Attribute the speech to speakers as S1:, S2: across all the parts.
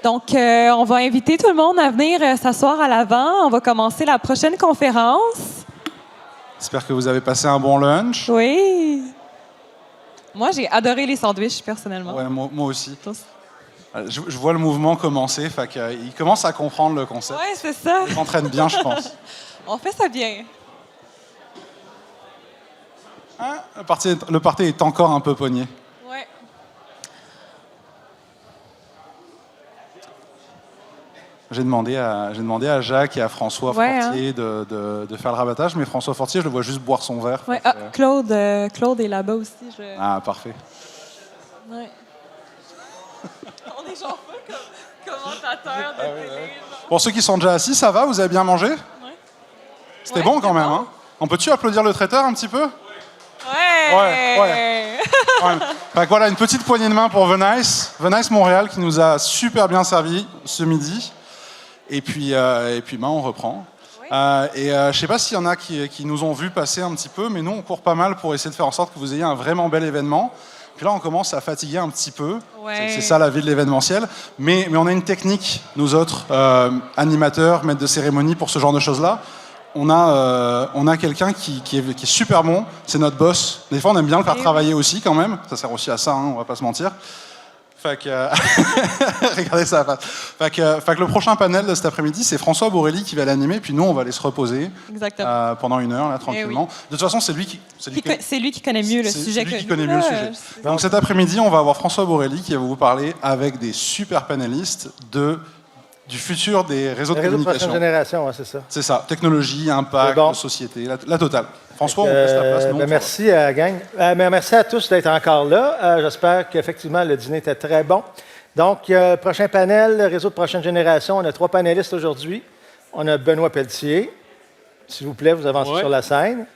S1: Donc, on va inviter tout le monde à venir s'asseoir à l'avant. On va commencer la prochaine conférence.
S2: J'espère que vous avez passé un bon lunch.
S1: Oui. Moi, j'ai adoré les sandwichs, personnellement.
S2: Ouais, moi aussi. Je vois le mouvement commencer. Il commence à comprendre le concept.
S1: Oui, c'est ça.
S2: Il s'entraîne bien, je pense.
S1: On fait ça bien.
S2: Hein? Le party est encore un peu pogné.
S1: Oui.
S2: J'ai demandé à Jacques et à François Fortier de faire le rabattage, mais François Fortier, je le vois juste boire son verre.
S1: Ouais. Claude est là-bas aussi.
S2: Ah, parfait.
S1: Ouais. On est genre pas comme commentateurs de télé.
S2: Ouais. Pour ceux qui sont déjà assis, ça va? Vous avez bien mangé?
S1: Ouais.
S2: C'était bon quand même, bon. Hein? On peut-tu applaudir le traiteur un petit peu? Ouais. Fait que voilà, une petite poignée de main pour Venice Montréal qui nous a super bien servi ce midi. Et puis on reprend. Oui. Je sais pas s'il y en a qui nous ont vus passer un petit peu, mais nous on court pas mal pour essayer de faire en sorte que vous ayez un vraiment bel événement. Puis là on commence à fatiguer un petit peu. Ouais. C'est ça la vie de l'événementiel. Mais on a une technique, nous autres animateurs, maîtres de cérémonie pour ce genre de choses-là. On a quelqu'un qui est super bon, c'est notre boss. Des fois, on aime bien le faire travailler aussi, quand même. Ça sert aussi à ça, hein, on va pas se mentir. Fait que... Regardez ça. Fait que le prochain panel de cet après-midi, c'est François Borelli qui va l'animer, puis nous, on va aller se reposer pendant 1 heure, là, tranquillement. De toute façon, c'est lui qui
S1: connaît mieux le sujet que nous. C'est lui qui connaît mieux le sujet.
S2: Donc cet après-midi, on va avoir François Borelli qui va vous parler avec des super panélistes du futur des réseaux de communication.
S3: Prochaine génération, ouais, c'est ça.
S2: C'est ça. Technologie, impact, société, la totale. François, on laisse la place.
S3: Merci à la gang. Merci à tous d'être encore là. J'espère qu'effectivement, le dîner était très bon. Donc, prochain panel, réseau de prochaine génération. On a 3 panélistes aujourd'hui. On a Benoît Pelletier. S'il vous plaît, vous avancez sur la scène.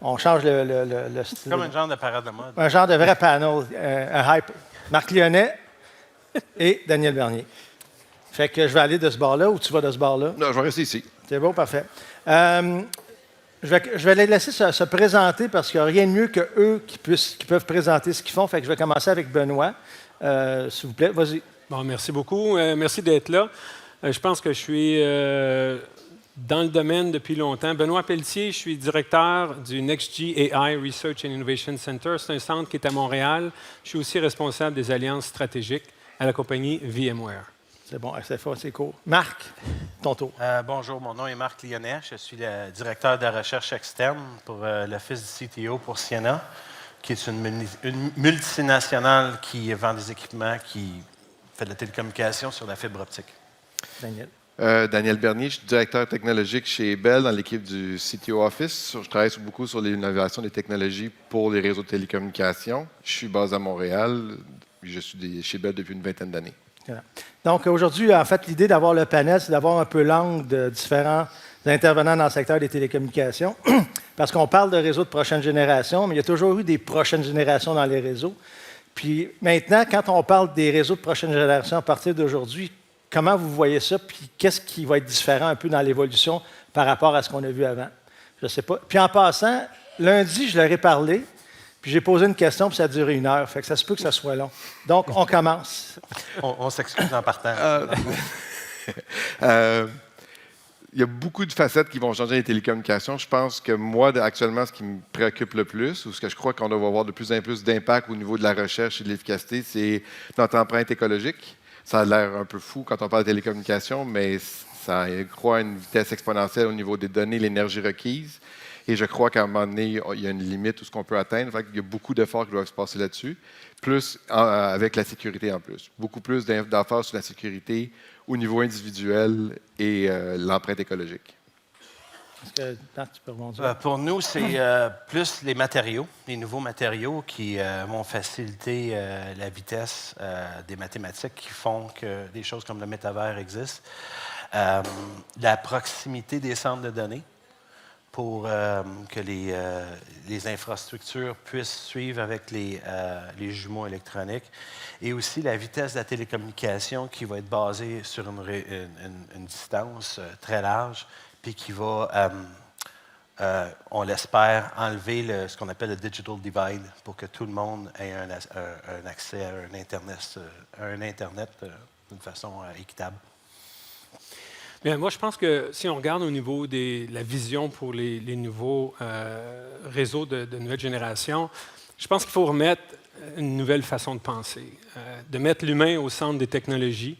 S3: On change le style.
S4: C'est comme un genre de parade de mode.
S3: Un genre de vrai panel, un hype. Marc Lyonnais et Daniel Bernier. Fait que je vais aller de ce bord-là ou tu vas de ce bord-là?
S5: Non, je vais rester ici.
S3: C'est beau, parfait. Je vais les laisser se présenter parce qu'il n'y a rien de mieux qu'eux qui peuvent présenter ce qu'ils font. Fait que je vais commencer avec Benoît. S'il vous plaît, vas-y.
S6: Bon, merci beaucoup. Merci d'être là. Je pense que je suis dans le domaine depuis longtemps. Benoît Pelletier, je suis directeur du NextG AI Research and Innovation Center. C'est un centre qui est à Montréal. Je suis aussi responsable des alliances stratégiques à la compagnie VMware.
S3: C'est bon, c'est cool. Marc, ton tour.
S4: Bonjour, mon nom est Marc Lyonnais. Je suis le directeur de la recherche externe pour l'Office du CTO pour Ciena, qui est une multinationale qui vend des équipements qui fait de la télécommunication sur la fibre optique.
S3: Daniel.
S5: Daniel Bernier, je suis directeur technologique chez Bell dans l'équipe du CTO Office. Je travaille beaucoup sur l'innovation des technologies pour les réseaux de télécommunications. Je suis basé à Montréal. Je suis chez Bell depuis une 20aine d'années.
S3: Voilà. Donc, aujourd'hui, en fait, l'idée d'avoir le panel, c'est d'avoir un peu l'angle de différents intervenants dans le secteur des télécommunications. Parce qu'on parle de réseaux de prochaine génération, mais il y a toujours eu des prochaines générations dans les réseaux. Puis maintenant, quand on parle des réseaux de prochaine génération à partir d'aujourd'hui, comment vous voyez ça? Puis qu'est-ce qui va être différent un peu dans l'évolution par rapport à ce qu'on a vu avant? Je ne sais pas. Puis en passant, lundi, je leur ai parlé. Puis j'ai posé une question, puis ça a duré 1 heure. Fait que ça se peut que ça soit long. Donc, on commence.
S4: On s'excuse en partant.
S5: Il y a beaucoup de facettes qui vont changer les télécommunications. Je pense que moi, actuellement, ce qui me préoccupe le plus, ou ce que je crois qu'on va avoir de plus en plus d'impact au niveau de la recherche et de l'efficacité, c'est notre empreinte écologique. Ça a l'air un peu fou quand on parle de télécommunications, mais ça croît à une vitesse exponentielle au niveau des données, l'énergie requise. Et je crois qu'à un moment donné, il y a une limite où ce qu'on peut atteindre. Il y a beaucoup d'efforts qui doivent se passer là-dessus, plus avec la sécurité en plus. Beaucoup plus d'efforts sur la sécurité au niveau individuel et l'empreinte écologique.
S3: Est-ce que tu peux rebondir?
S4: Pour nous, c'est plus les matériaux, les nouveaux matériaux qui vont faciliter la vitesse des mathématiques qui font que des choses comme le métavers existent. La proximité des centres de données, pour que les infrastructures puissent suivre avec les jumeaux électroniques. Et aussi la vitesse de la télécommunication qui va être basée sur une distance très large, puis qui va, on l'espère, enlever ce qu'on appelle le digital divide pour que tout le monde ait un accès à un Internet d'une façon équitable.
S6: Bien, moi, je pense que si on regarde au niveau de la vision pour les nouveaux réseaux de nouvelle génération, je pense qu'il faut remettre une nouvelle façon de penser, de mettre l'humain au centre des technologies.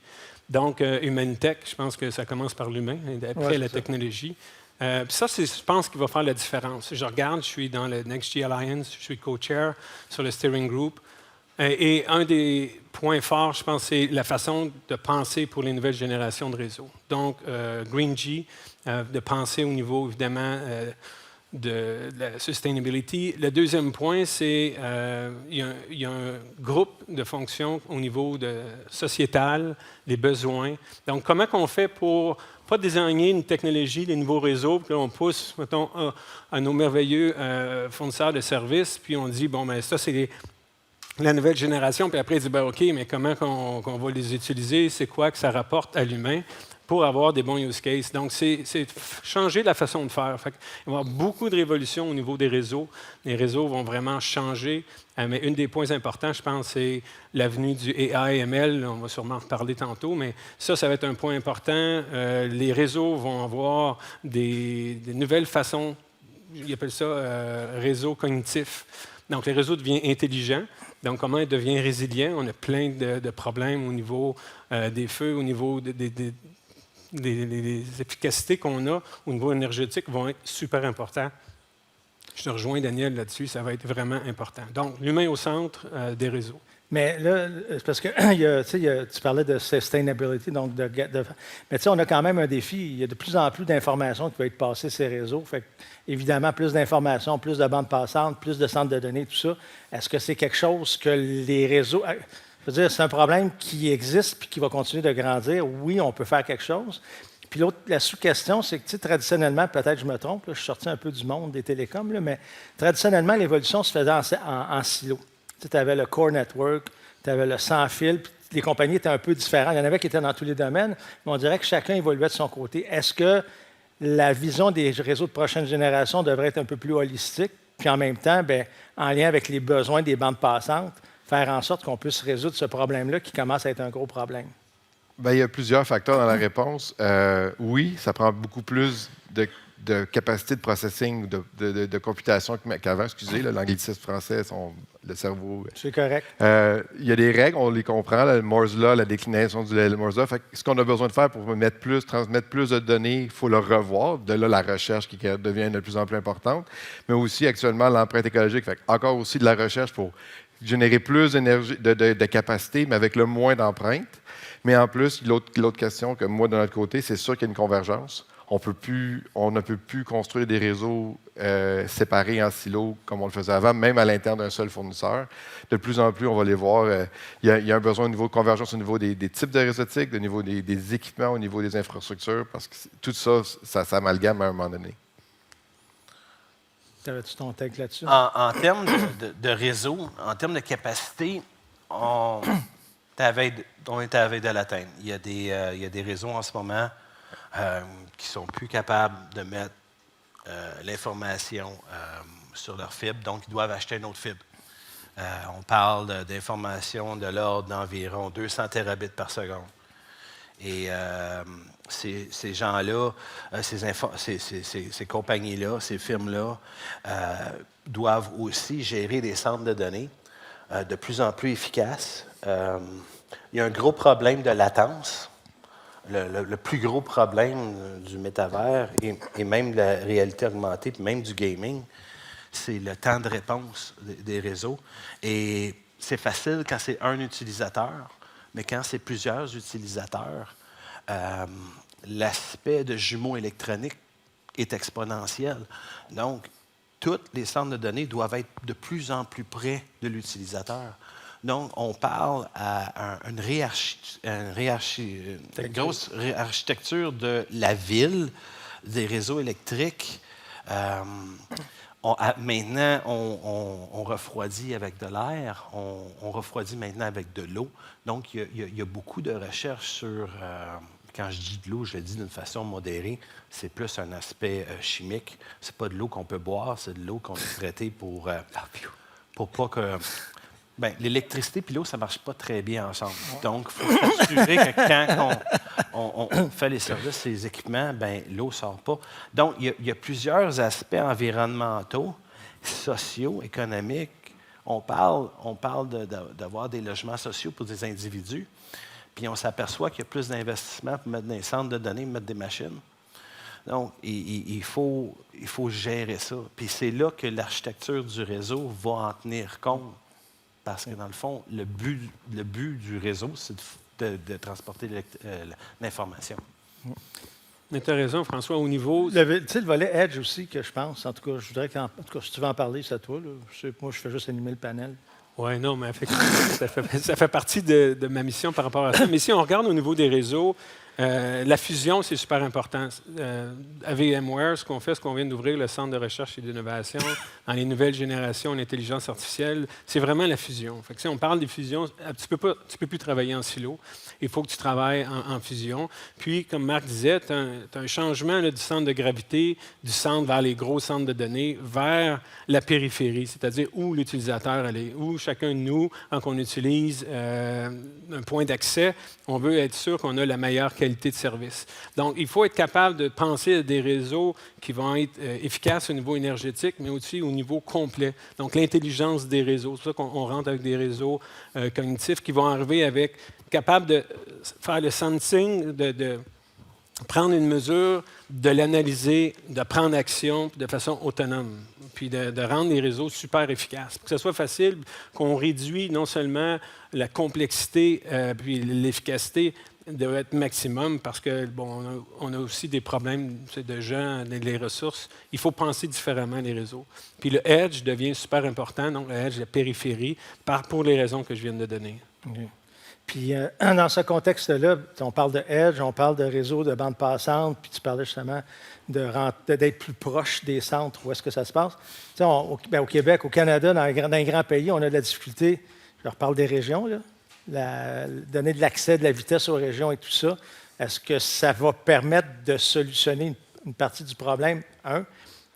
S6: Donc, Humanitech, je pense que ça commence par l'humain, et après la technologie. Ça, je pense qu'il va faire la différence. Je regarde, je suis dans le NextG Alliance, je suis co-chair sur le steering group. Et un des points forts, je pense, c'est la façon de penser pour les nouvelles générations de réseaux. Donc, GreenG, de penser au niveau, évidemment, de la sustainability. Le deuxième point, c'est il y a un groupe de fonctions au niveau sociétal, les besoins. Donc, comment on fait pour pas désigner une technologie, les nouveaux réseaux, puis là, on pousse, mettons, à nos merveilleux fournisseurs de services, puis on dit, bon, bien, ça, c'est la nouvelle génération, puis après, il dit, ben, OK, mais comment qu'on va les utiliser? C'est quoi que ça rapporte à l'humain pour avoir des bons use cases? Donc, c'est changer la façon de faire. Fait il va y avoir beaucoup de révolutions au niveau des réseaux. Les réseaux vont vraiment changer. Mais un des points importants, je pense, c'est l'avenue du AI/ML. On va sûrement en reparler tantôt, mais ça va être un point important. Les réseaux vont avoir des nouvelles façons, ils appellent ça réseau cognitif. Donc, les réseaux deviennent intelligents. Donc, comment ils deviennent résilients? On a plein de problèmes au niveau des feux, au niveau des efficacités qu'on a au niveau énergétique vont être super importants. Je te rejoins, Daniel, là-dessus. Ça va être vraiment important. Donc, l'humain au centre des réseaux.
S3: Mais là, c'est parce que tu parlais de sustainability, donc mais on a quand même un défi. Il y a de plus en plus d'informations qui peuvent être passées sur ces réseaux. Fait que, évidemment, plus d'informations, plus de bandes passantes, plus de centres de données, tout ça. Est-ce que c'est quelque chose que les réseaux... Je veux dire, c'est un problème qui existe et qui va continuer de grandir. Oui, on peut faire quelque chose. Puis l'autre, la sous-question, c'est que traditionnellement, peut-être je me trompe, là, je suis sorti un peu du monde des télécoms, là, mais traditionnellement, l'évolution se faisait en silo. Tu avais le core network, tu avais le sans fil, puis les compagnies étaient un peu différentes. Il y en avait qui étaient dans tous les domaines, mais on dirait que chacun évoluait de son côté. Est-ce que la vision des réseaux de prochaine génération devrait être un peu plus holistique, puis en même temps, bien, en lien avec les besoins des bandes passantes, faire en sorte qu'on puisse résoudre ce problème-là qui commence à être un gros problème?
S5: Bien, il y a plusieurs facteurs dans la réponse. Oui, ça prend beaucoup plus de capacité de processing, de computation qu'avant. Excusez, l'anglicisme français, le cerveau.
S3: C'est correct.
S5: Il y a des règles, on les comprend, le Moore's Law, la déclinaison du Moore's Law. Fait que ce qu'on a besoin de faire pour transmettre plus de données, il faut le revoir. De là, la recherche qui devient de plus en plus importante. Mais aussi, actuellement, l'empreinte écologique. Fait encore aussi de la recherche pour générer plus d'énergie, de capacité, mais avec le moins d'empreinte. Mais en plus, l'autre question que moi, de notre côté, c'est sûr qu'il y a une convergence. On ne peut plus construire des réseaux séparés en silos comme on le faisait avant, même à l'intérieur d'un seul fournisseur. De plus en plus, on va les voir. Il y a un besoin au niveau de convergence au niveau des types de réseautiques, au niveau des équipements, au niveau des infrastructures, parce que tout ça s'amalgame à un moment donné.
S3: T'avais-tu ton take là-dessus?
S4: En termes de réseau, en termes de capacité, on est à la veille de l'atteindre. Il y a des réseaux en ce moment qui sont plus capables de mettre l'information sur leur fibre, donc ils doivent acheter une autre fibre. On parle d'informations de l'ordre d'environ 200 terabits par seconde. Et ces gens-là, ces compagnies-là, ces firmes-là, doivent aussi gérer des centres de données de plus en plus efficaces. Il y a un gros problème de latence. Le plus gros problème du métavers et même de la réalité augmentée, puis même du gaming, c'est le temps de réponse des réseaux. Et c'est facile quand c'est un utilisateur, mais quand c'est plusieurs utilisateurs, l'aspect de jumeaux électroniques est exponentiel. Donc, tous les centres de données doivent être de plus en plus près de l'utilisateur. Donc, on parle à une grosse réarchitecture de la ville, des réseaux électriques. Maintenant, on refroidit avec de l'air, on refroidit maintenant avec de l'eau. Donc, il y a beaucoup de recherches sur... quand je dis de l'eau, je le dis d'une façon modérée. C'est plus un aspect chimique. C'est pas de l'eau qu'on peut boire, c'est de l'eau qu'on est traitée pour pas que... Bien, l'électricité et l'eau, ça ne marche pas très bien ensemble. Donc, il faut s'assurer que quand on fait les services, les équipements, bien, l'eau ne sort pas. Donc, il y a plusieurs aspects environnementaux, sociaux, économiques. On parle d'avoir des logements sociaux pour des individus, puis on s'aperçoit qu'il y a plus d'investissements pour mettre des centres de données, mettre des machines. Donc, il faut gérer ça. Puis c'est là que l'architecture du réseau va en tenir compte. Parce que, dans le fond, le but du réseau, c'est de transporter l'information.
S6: Mais tu as raison, François, au niveau...
S3: Tu sais, le volet Edge aussi, que je pense, en tout cas, je voudrais en tout cas, si tu veux en parler, c'est à toi. Là. Moi, je fais juste animer le panel.
S6: Oui, non, mais effectivement, ça fait partie de ma mission par rapport à ça. Mais si on regarde au niveau des réseaux, la fusion, c'est super important. À VMware, ce qu'on fait, c'est qu'on vient d'ouvrir le centre de recherche et d'innovation dans les nouvelles générations en intelligence artificielle. C'est vraiment la fusion. Fait que si on parle des fusions, tu peux plus travailler en silo. Il faut que tu travailles en fusion. Puis, comme Marc disait, tu as un changement là, du centre de gravité, du centre vers les gros centres de données, vers la périphérie, c'est-à-dire où l'utilisateur est, où chacun de nous, quand on utilise un point d'accès, on veut être sûr qu'on a la meilleure qualité de service. Donc, il faut être capable de penser à des réseaux qui vont être efficaces au niveau énergétique, mais aussi au niveau complet. Donc, l'intelligence des réseaux. C'est pour ça qu'on rentre avec des réseaux cognitifs qui vont arriver avec capable de faire le sensing, de prendre une mesure, de l'analyser, de prendre action de façon autonome, puis de rendre les réseaux super efficaces. Pour que ce soit facile, qu'on réduit non seulement la complexité puis l'efficacité doit être maximum parce que bon, on a aussi des problèmes de gens, des ressources. Il faut penser différemment les réseaux. Puis le edge devient super important, donc le edge, la périphérie, pour les raisons que je viens de donner.
S3: Okay. Puis, dans ce contexte-là, on parle de edge, on parle de réseau de bande passante, puis tu parlais justement d'être plus proche des centres. Où est-ce que ça se passe? Au Québec, au Canada, dans les grands pays, on a de la difficulté. Je reparle des régions, là, donner de l'accès, de la vitesse aux régions et tout ça. Est-ce que ça va permettre de solutionner une partie du problème, un?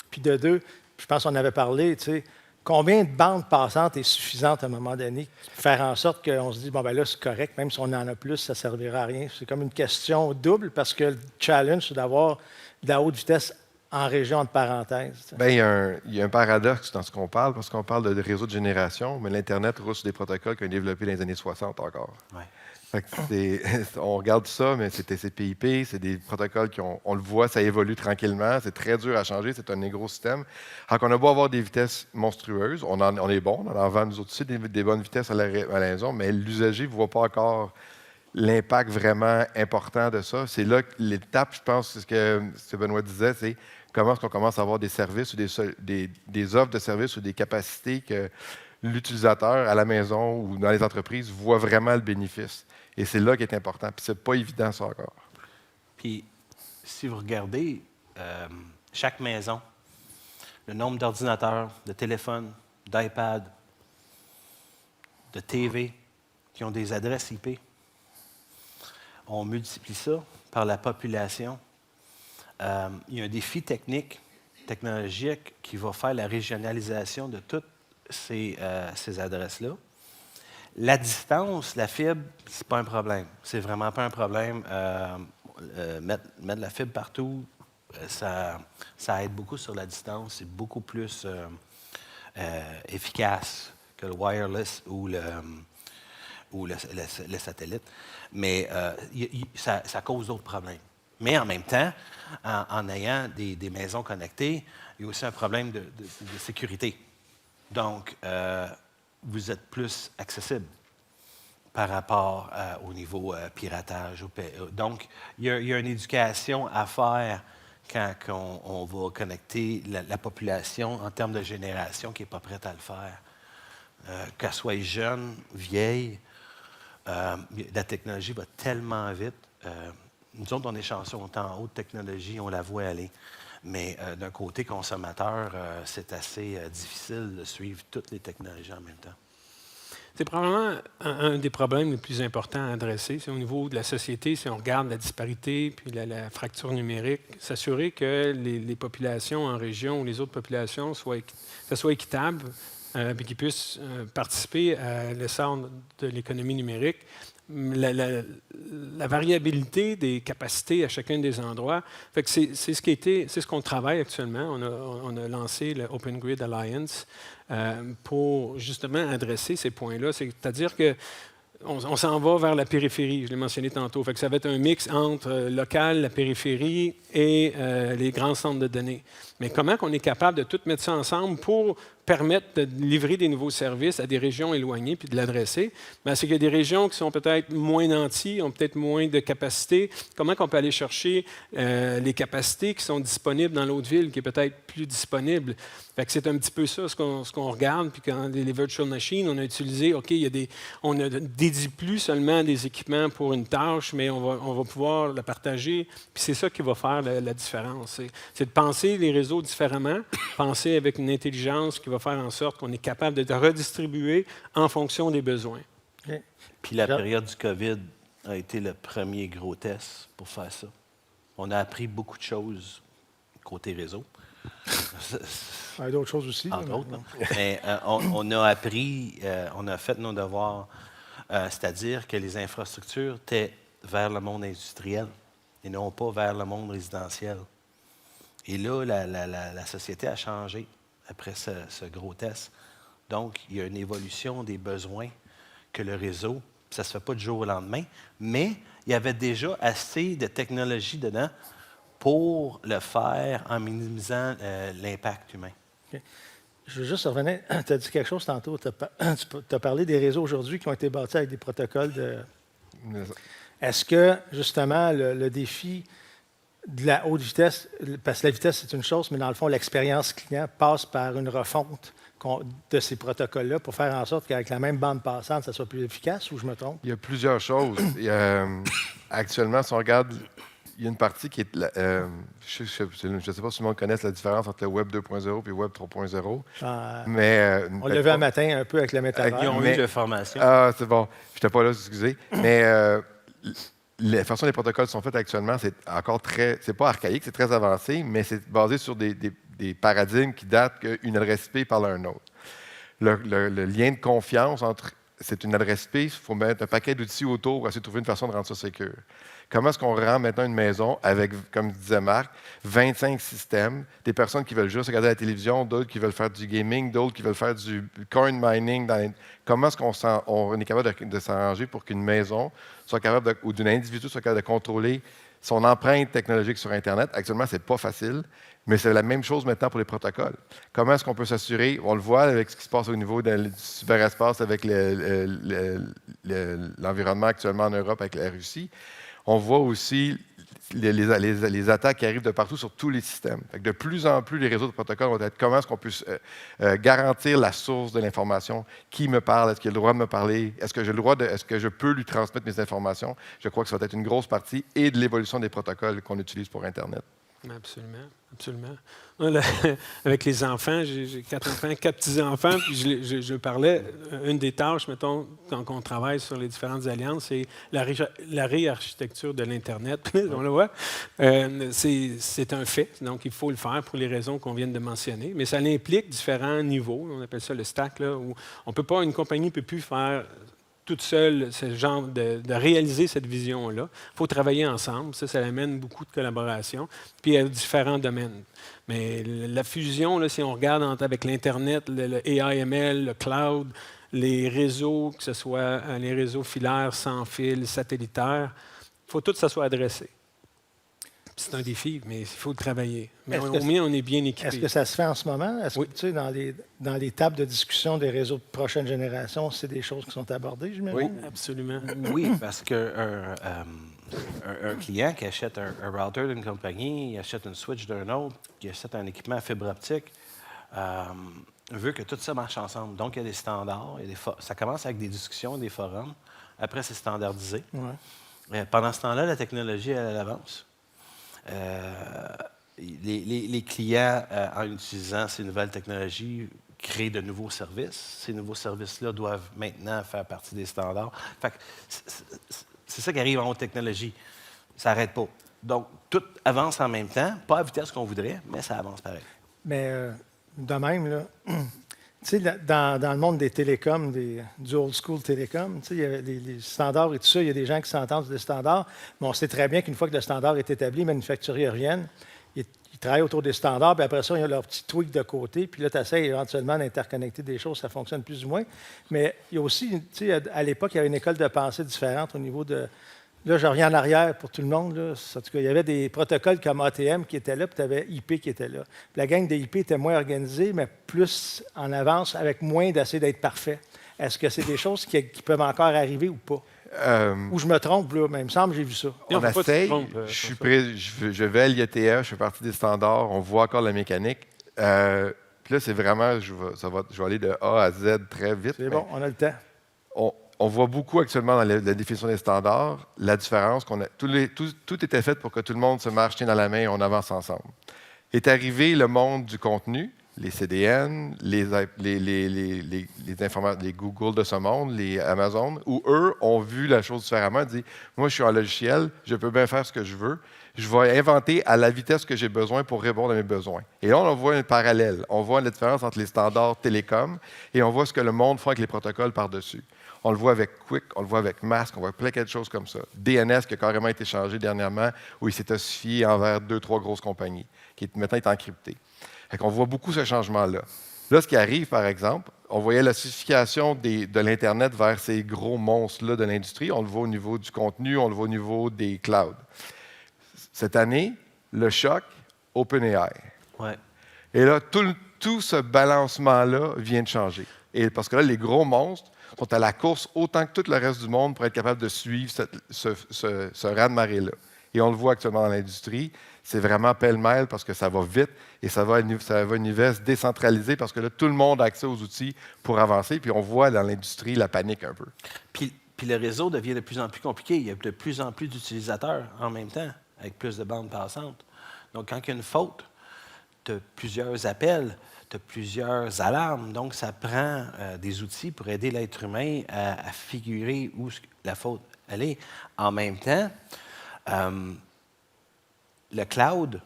S3: Puis de deux, je pense qu'on avait parlé, tu sais, combien de bandes passantes est suffisante à un moment donné pour faire en sorte qu'on se dit, bon, ben là, c'est correct, même si on en a plus, ça ne servira à rien. C'est comme une question double parce que le challenge, c'est d'avoir de la haute vitesse en région entre parenthèses.
S5: Bien, il y a un paradoxe dans ce qu'on parle, parce qu'on parle de réseau de génération, mais l'Internet roule sur des protocoles qui ont été développés dans les années 60 encore.
S4: Ouais.
S5: Fait que on regarde ça, mais c'est TCP/IP, c'est des protocoles on le voit, ça évolue tranquillement, c'est très dur à changer, c'est un gros système. Alors qu'on a beau avoir des vitesses monstrueuses, on est bon, on en vend nous autres aussi des bonnes vitesses à la maison, mais l'usager ne voit pas encore l'impact vraiment important de ça. C'est là que l'étape, je pense, c'est ce que Benoît disait, c'est comment est-ce qu'on commence à avoir des services ou des offres de services ou des capacités que l'utilisateur à la maison ou dans les entreprises voit vraiment le bénéfice. Et c'est là qui est important. Puis c'est pas évident, ça, encore.
S4: Puis, si vous regardez chaque maison, le nombre d'ordinateurs, de téléphones, d'iPad, de TV qui ont des adresses IP, on multiplie ça par la population. Il y a un défi technologique qui va faire la régionalisation de toutes ces adresses-là. La distance, la fibre, c'est pas un problème. C'est vraiment pas un problème. Mettre de la fibre partout, ça aide beaucoup sur la distance. C'est beaucoup plus efficace que le wireless ou le satellite. Mais ça cause d'autres problèmes. Mais en même temps, en ayant des maisons connectées, il y a aussi un problème de sécurité. Donc, vous êtes plus accessible par rapport au niveau piratage. Donc, il y a une éducation à faire quand on va connecter la population en termes de génération qui n'est pas prête à le faire. Qu'elle soit jeune, vieille, la technologie va tellement vite. Nous autres, on est chanceux, on est en haute technologie, on la voit aller. Mais d'un côté consommateur, c'est assez difficile de suivre toutes les technologies en même temps.
S6: C'est probablement un des problèmes les plus importants à adresser. C'est au niveau de la société, si on regarde la disparité puis la fracture numérique, s'assurer que les populations en région ou les autres populations, ça soit équitable, puis qui puissent participer à l'essor de l'économie numérique. La variabilité des capacités à chacun des endroits. Fait que c'est ce qu'on travaille actuellement. On a lancé le Open Grid Alliance pour justement adresser ces points-là. C'est-à-dire que on s'en va vers la périphérie, je l'ai mentionné tantôt. Fait que ça va être un mix entre local, la périphérie et les grands centres de données. Mais comment on est capable de tout mettre ça ensemble pour permettre de livrer des nouveaux services à des régions éloignées puis de l'adresser? Bien, c'est qu'il y a des régions qui sont peut-être moins nanties, ont peut-être moins de capacité. Comment on peut aller chercher les capacités qui sont disponibles dans l'autre ville, qui est peut-être plus disponible? Fait que c'est un petit peu ça ce qu'on regarde. Puis quand les virtual machines, on a utilisé, OK, on ne dédie plus seulement des équipements pour une tâche, mais on va pouvoir le partager. Puis c'est ça qui va faire la différence. C'est de penser les réseaux différemment, penser avec une intelligence qui va faire en sorte qu'on est capable de redistribuer en fonction des besoins.
S3: OK.
S4: Puis la période du COVID a été le premier gros test pour faire ça. On a appris beaucoup de choses côté réseau.
S3: Il y a d'autres choses aussi.
S4: Entre autres. Mais on a appris, on a fait nos devoirs, c'est-à-dire que les infrastructures étaient vers le monde industriel et non pas vers le monde résidentiel. Et là, la société a changé après ce gros test. Donc, il y a une évolution des besoins que le réseau, ça ne se fait pas du jour au lendemain, mais il y avait déjà assez de technologie dedans pour le faire en minimisant l'impact humain.
S3: Okay. Je veux juste revenir. Tu as dit quelque chose tantôt. Tu as parlé des réseaux aujourd'hui qui ont été bâtis avec des protocoles de. Est-ce que, justement, le défi de la haute vitesse, parce que la vitesse, c'est une chose, mais dans le fond, l'expérience client passe par une refonte de ces protocoles-là pour faire en sorte qu'avec la même bande passante, ça soit plus efficace, ou je me trompe?
S5: Il y a plusieurs choses. Actuellement, si on regarde, il y a une partie qui est... je ne sais pas si tout le monde connaît la différence entre le Web 2.0 et le Web 3.0. Mais,
S3: on l'a vu un matin un peu avec le métavers.
S4: Ils ont eu de formation.
S5: Ah, c'est bon. Je n'étais pas là, excusez. Mais la façon dont les protocoles sont faits actuellement, c'est encore très... C'est pas archaïque, c'est très avancé, mais c'est basé sur des paradigmes qui datent qu'une adresse IP parle à un autre. Le lien de confiance entre... C'est une adresse IP, il faut mettre un paquet d'outils autour pour essayer de trouver une façon de rendre ça sécure. Comment est-ce qu'on rend maintenant une maison avec, comme disait Marc, 25 systèmes, des personnes qui veulent juste regarder la télévision, d'autres qui veulent faire du gaming, d'autres qui veulent faire du coin mining. Comment est-ce qu'on est capable de s'arranger pour qu'une maison soit capable ou d'un individu soit capable de contrôler son empreinte technologique sur Internet? Actuellement, ce n'est pas facile, mais c'est la même chose maintenant pour les protocoles. Comment est-ce qu'on peut s'assurer, on le voit avec ce qui se passe au niveau du cyberespace avec l'environnement actuellement en Europe avec la Russie, on voit aussi les attaques qui arrivent de partout sur tous les systèmes. Fait que de plus en plus, les réseaux de protocoles vont être comment est-ce qu'on peut garantir la source de l'information, qui me parle, est-ce qu'il a le droit de me parler, est-ce que je peux lui transmettre mes informations. Je crois que ça va être une grosse partie et de l'évolution des protocoles qu'on utilise pour Internet.
S6: Absolument, absolument. Avec les enfants, j'ai 4 enfants, 4 petits-enfants, puis je parlais, une des tâches, mettons, quand on travaille sur les différentes alliances, c'est la réarchitecture de l'Internet. On le voit. C'est un fait, donc il faut le faire pour les raisons qu'on vient de mentionner, mais ça implique différents niveaux, on appelle ça le stack, là, où on peut pas, une compagnie ne peut plus faire toute seule ce genre de réaliser cette vision-là. Il faut travailler ensemble. Ça amène beaucoup de collaboration. Puis il y a différents domaines. Mais la fusion, là, si on regarde avec l'Internet, le AI/ML, le cloud, les réseaux, que ce soit les réseaux filaires, sans fil, satellitaires, il faut tout que ça soit adressé. C'est un défi, mais il faut le travailler. Mais au moins, on est bien équipé.
S3: Est-ce que ça se fait en ce moment? Est-ce
S6: oui.
S3: que, tu sais, dans les tables de discussion des réseaux de prochaine génération, c'est des choses qui sont abordées, j'imagine?
S6: Oui, absolument.
S4: Oui, parce qu'un client qui achète un router d'une compagnie, il achète une switch d'un autre, qui achète un équipement à fibre optique, veut que tout ça marche ensemble. Donc, il y a des standards. Ça commence avec des discussions, des forums. Après, c'est standardisé. Ouais. Pendant ce temps-là, la technologie, elle avance. Les clients, en utilisant ces nouvelles technologies, créent de nouveaux services. Ces nouveaux services-là doivent maintenant faire partie des standards. Fait que c'est ça qui arrive en haute technologie. Ça n'arrête pas. Donc, tout avance en même temps, pas à la vitesse qu'on voudrait, mais ça avance pareil.
S3: Mais de même, là, Tu sais, dans le monde des télécoms, du old school télécom, tu sais, il y avait les standards et tout ça, il y a des gens qui s'entendent sur des standards, mais on sait très bien qu'une fois que le standard est établi, les manufacturiers reviennent, ils travaillent autour des standards, puis après ça, ils ont leur petit tweak de côté, puis là, tu essaies éventuellement d'interconnecter des choses, ça fonctionne plus ou moins. Mais il y a aussi, tu sais, à l'époque, il y avait une école de pensée différente au niveau de... Là, je reviens en arrière pour tout le monde. Là. En tout cas, il y avait des protocoles comme ATM qui étaient là, puis tu avais IP qui était là. Puis la gang de IP était moins organisée, mais plus en avance, avec moins d'essayer d'être parfait. Est-ce que c'est des choses qui peuvent encore arriver ou pas? Ou je me trompe, là, mais il me semble que j'ai vu ça.
S5: On essaye. Je vais à l'IETF, je fais partie des standards, on voit encore la mécanique. Puis là, c'est vraiment, je vais aller de A à Z très vite.
S3: C'est bon, on a le temps.
S5: On voit beaucoup actuellement dans la définition des standards la différence qu'on a. Tout était fait pour que tout le monde se marche dans la main et on avance ensemble. Est arrivé le monde du contenu, les CDN, les Google de ce monde, les Amazon, où eux ont vu la chose différemment, dit moi, je suis un logiciel, je peux bien faire ce que je veux, je vais inventer à la vitesse que j'ai besoin pour répondre à mes besoins. Et là, on voit un parallèle. On voit la différence entre les standards télécom et on voit ce que le monde fait avec les protocoles par-dessus. On le voit avec Quick, on le voit avec Mask, on voit plein de choses comme ça. DNS qui a carrément été changé dernièrement, où il s'est ossifié envers 2-3 grosses compagnies, qui maintenant est encrypté. On voit beaucoup ce changement-là. Là, ce qui arrive, par exemple, on voyait l'ossification de l'Internet vers ces gros monstres-là de l'industrie. On le voit au niveau du contenu, on le voit au niveau des clouds. Cette année, le choc, OpenAI.
S4: Ouais.
S5: Et là, tout ce balancement-là vient de changer. Et parce que là, les gros monstres sont à la course autant que tout le reste du monde pour être capable de suivre ce raz-de-marée-là. Et on le voit actuellement dans l'industrie. C'est vraiment pêle-mêle parce que ça va vite et ça va à une vitesse décentralisée parce que là, tout le monde a accès aux outils pour avancer. Puis on voit dans l'industrie la panique un peu.
S4: Puis le réseau devient de plus en plus compliqué. Il y a de plus en plus d'utilisateurs en même temps, avec plus de bandes passantes. Donc, quand il y a une faute, tu as plusieurs appels, tu as plusieurs alarmes. Donc, ça prend des outils pour aider l'être humain à figurer où la faute elle est. En même temps, le cloud,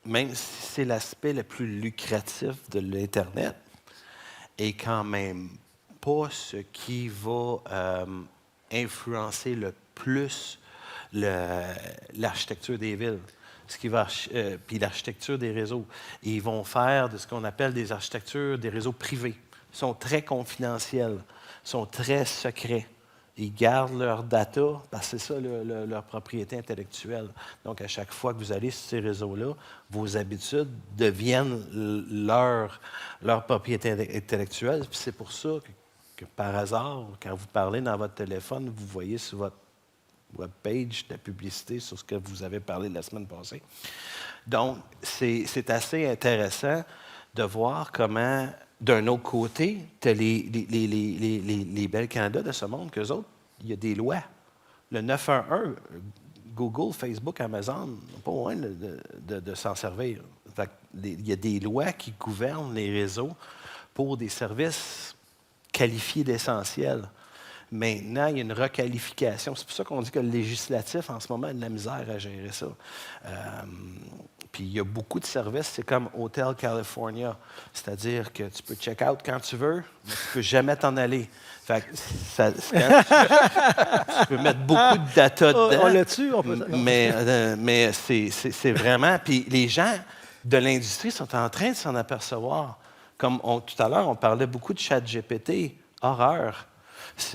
S4: même si c'est l'aspect le plus lucratif de l'Internet, est quand même pas ce qui va influencer le plus l'architecture des villes. Puis l'architecture des réseaux. Et ils vont faire de ce qu'on appelle des architectures des réseaux privés. Ils sont très confidentiels, sont très secrets. Ils gardent leur data parce que c'est ça leur propriété intellectuelle. Donc, à chaque fois que vous allez sur ces réseaux-là, vos habitudes deviennent leur propriété intellectuelle. Puis c'est pour ça que, par hasard, quand vous parlez dans votre téléphone, vous voyez sur votre webpage de publicité sur ce que vous avez parlé la semaine passée. Donc, c'est assez intéressant de voir comment, d'un autre côté, tu as les belles Canada de ce monde, qu'eux autres, il y a des lois. Le 911, Google, Facebook, Amazon n'ont pas moyen de s'en servir. Il y a des lois qui gouvernent les réseaux pour des services qualifiés d'essentiels. Maintenant, il y a une requalification. C'est pour ça qu'on dit que le législatif, en ce moment, a de la misère à gérer ça. Puis il y a beaucoup de services, c'est comme Hotel California. C'est-à-dire que tu peux check-out quand tu veux, mais tu ne peux jamais t'en aller. Fait que tu peux mettre beaucoup de data dedans.
S3: On l'a dessus, on peut...
S4: Mais c'est vraiment... Puis les gens de l'industrie sont en train de s'en apercevoir. Comme tout à l'heure, on parlait beaucoup de ChatGPT. Horreur.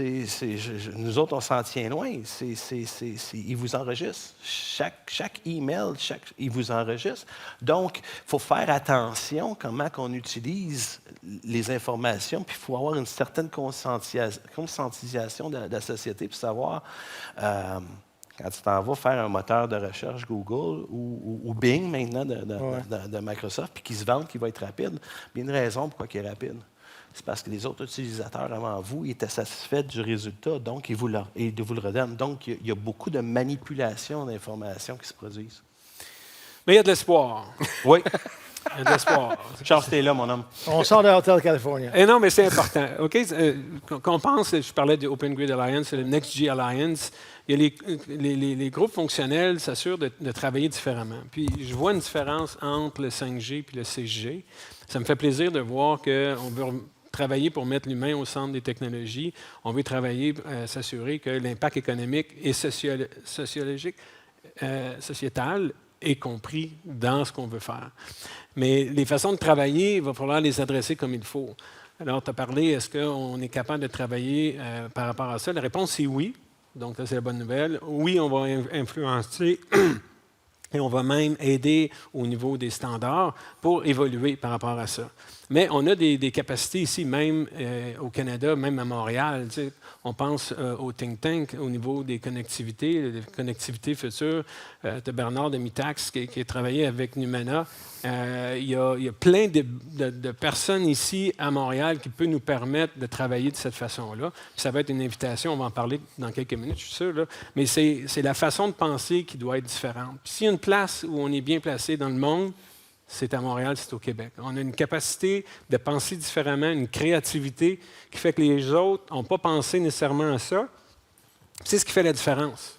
S4: Nous autres, on s'en tient loin. Ils vous enregistrent. Chaque email, ils vous enregistrent. Donc, il faut faire attention comment on utilise les informations, puis il faut avoir une certaine conscientisation de la société pour savoir, quand tu t'en vas faire un moteur de recherche Google ou Bing maintenant de Microsoft, puis qui se vante, qui va être rapide, il y a une raison pourquoi il est rapide. C'est parce que les autres utilisateurs avant vous étaient satisfaits du résultat, donc ils vous le redonnent. Donc, il y a beaucoup de manipulations d'informations qui se produisent.
S6: Mais il y a de l'espoir.
S4: Oui.
S6: Il y a de l'espoir.
S4: Charles, t'es là, mon homme.
S3: On sort de Hotel California.
S6: Et non, mais c'est important. OK? Qu'on pense, je parlais du Open Grid Alliance, le NextG Alliance, il y a les groupes fonctionnels s'assurent de travailler différemment. Puis je vois une différence entre le 5G et le 6G. Ça me fait plaisir de voir qu'on veut travailler pour mettre l'humain au centre des technologies. On veut travailler, s'assurer que l'impact économique et sociologique, sociétal est compris dans ce qu'on veut faire. Mais les façons de travailler, il va falloir les adresser comme il faut. Alors, tu as parlé, est-ce qu'on est capable de travailler par rapport à ça? La réponse, c'est oui. Donc, ça, c'est la bonne nouvelle. Oui, on va influencer et on va même aider au niveau des standards pour évoluer par rapport à ça. Mais on a des capacités ici, même au Canada, même à Montréal. Tu sais, on pense au think tank au niveau des connectivités futures. Tu as Bernard de Mitax qui a travaillé avec Numana. Il y a plein de personnes ici à Montréal qui peuvent nous permettre de travailler de cette façon-là. Ça va être une invitation, on va en parler dans quelques minutes, je suis sûr. Là. Mais c'est la façon de penser qui doit être différente. Puis s'il y a une place où on est bien placé dans le monde, c'est à Montréal, c'est au Québec. On a une capacité de penser différemment, une créativité qui fait que les autres n'ont pas pensé nécessairement à ça. C'est ce qui fait la différence.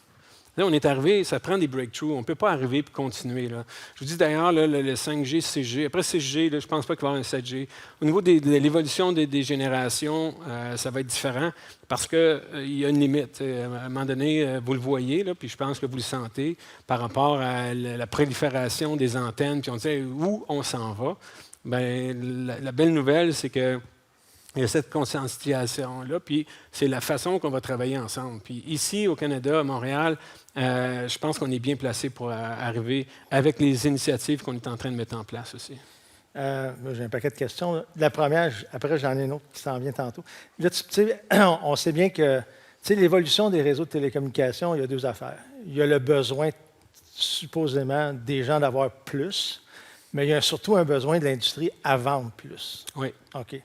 S6: Là, on est arrivé, ça prend des breakthroughs. On ne peut pas arriver et continuer. Là. Je vous dis d'ailleurs, là, le 5G, 6G. Après 6G, là, je ne pense pas qu'il va y avoir un 7G. Au niveau de l'évolution des générations, ça va être différent parce qu'il y a une limite. À un moment donné, vous le voyez, là, puis je pense que vous le sentez par rapport à la prolifération des antennes. Puis on dit où on s'en va. Bien, la belle nouvelle, c'est que il y a cette conscientisation-là, puis c'est la façon qu'on va travailler ensemble. Puis ici, au Canada, à Montréal, je pense qu'on est bien placé pour arriver avec les initiatives qu'on est en train de mettre en place aussi.
S3: J'ai un paquet de questions. La première, après, j'en ai une autre qui s'en vient tantôt. Là, tu sais, on sait bien que l'évolution des réseaux de télécommunications, il y a deux affaires. Il y a le besoin, supposément, des gens d'avoir plus, mais il y a surtout un besoin de l'industrie à vendre plus.
S6: Oui.
S3: OK.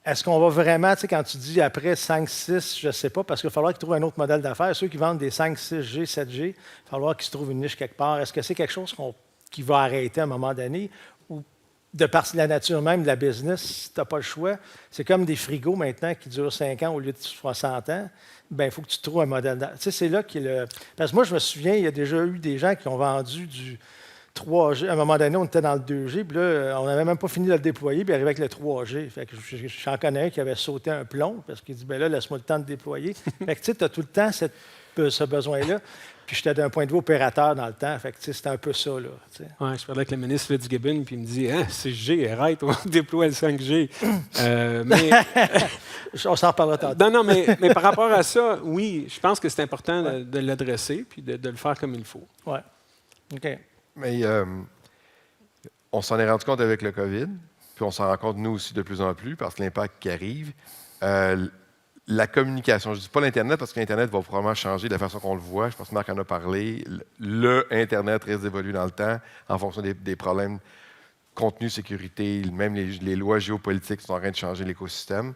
S3: Est-ce qu'on va vraiment, tu sais, quand tu dis après 5, 6, je ne sais pas, parce qu'il va falloir qu'ils trouvent un autre modèle d'affaires. Ceux qui vendent des 5, 6G, 7G, il va falloir qu'ils se trouvent une niche quelque part. Est-ce que c'est quelque chose qui va arrêter à un moment donné? Ou de par la nature même de la business, tu n'as pas le choix. C'est comme des frigos maintenant qui durent 5 ans au lieu de 60 ans. Bien, il faut que tu trouves un modèle d'affaires. Tu sais, c'est là qu'il y a le... Parce que moi, je me souviens, il y a déjà eu des gens qui ont vendu du 3G. À un moment donné, on était dans le 2G, puis là, on n'avait même pas fini de le déployer, puis il arrivait avec le 3G. Fait que j'en connais un qui avait sauté un plomb, parce qu'il dit, bien là, laisse-moi le temps de déployer. Fait que tu sais, tu as tout le temps ce besoin-là. Puis j'étais d'un point de vue opérateur dans le temps. Fait que tu sais, c'était un peu ça, là.
S6: Ouais, je parlais avec le ministre Fitzgibbon, puis il me dit, 6G, arrête, on déploie le 5G. Mais...
S3: On s'en reparlera tantôt.
S6: Non, mais par rapport à ça, oui, je pense que c'est important de l'adresser, puis de le faire comme il faut.
S3: Oui. OK.
S5: Mais on s'en est rendu compte avec le COVID, puis on s'en rend compte nous aussi de plus en plus parce que l'impact qui arrive, la communication, je ne dis pas l'Internet parce que l'Internet va probablement changer de la façon qu'on le voit. Je pense que Marc en a parlé. Le Internet risque d'évoluer dans le temps en fonction des problèmes contenu, sécurité, même les lois géopolitiques sont en train de changer l'écosystème.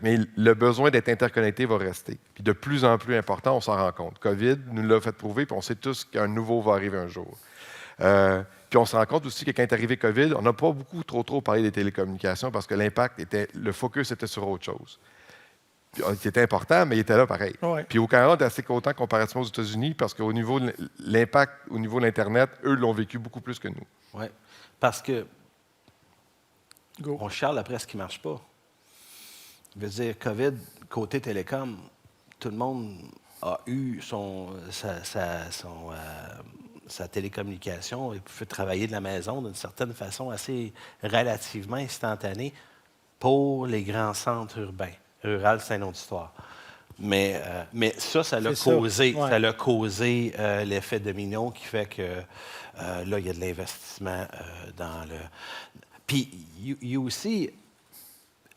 S5: Mais le besoin d'être interconnecté va rester. Puis de plus en plus important, on s'en rend compte. COVID nous l'a fait prouver, puis on sait tous qu'un nouveau va arriver un jour. Puis on se rend compte aussi que quand est arrivé COVID, on n'a pas beaucoup trop parlé des télécommunications parce que le focus était sur autre chose. Puis, c'était important, mais il était là pareil.
S3: Ouais.
S5: Puis au Canada, on est assez content comparativement aux États-Unis parce qu'au niveau de l'impact, au niveau de l'Internet, eux l'ont vécu beaucoup plus que nous.
S4: Oui, parce que on charle après ce qui ne marche pas. Je veux dire, COVID, côté télécom, tout le monde a eu sa télécommunication et peut travailler de la maison d'une certaine façon assez relativement instantanée pour les grands centres urbains. Rural, c'est une autre histoire. Mais ça l'a causé,
S3: ouais.
S4: ça l'a causé l'effet domino qui fait que là, il y a de l'investissement dans le... Puis, il y a aussi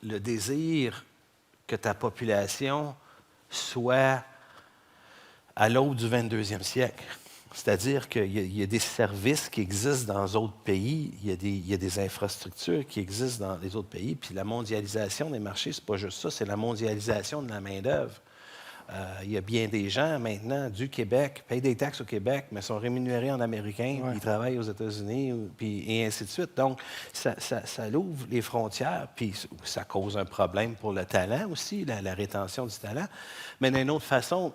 S4: le désir que ta population soit à l'aube du 22e siècle. C'est-à-dire qu'il y a des services qui existent dans d'autres pays, il y a des infrastructures qui existent dans les autres pays, puis la mondialisation des marchés, c'est pas juste ça, c'est la mondialisation de la main-d'œuvre. Il y a bien des gens maintenant du Québec, payent des taxes au Québec, mais sont rémunérés en américain, puis ils travaillent aux États-Unis, et ainsi de suite. Donc, ça ouvre les frontières, puis ça cause un problème pour le talent aussi, la rétention du talent. Mais d'une autre façon,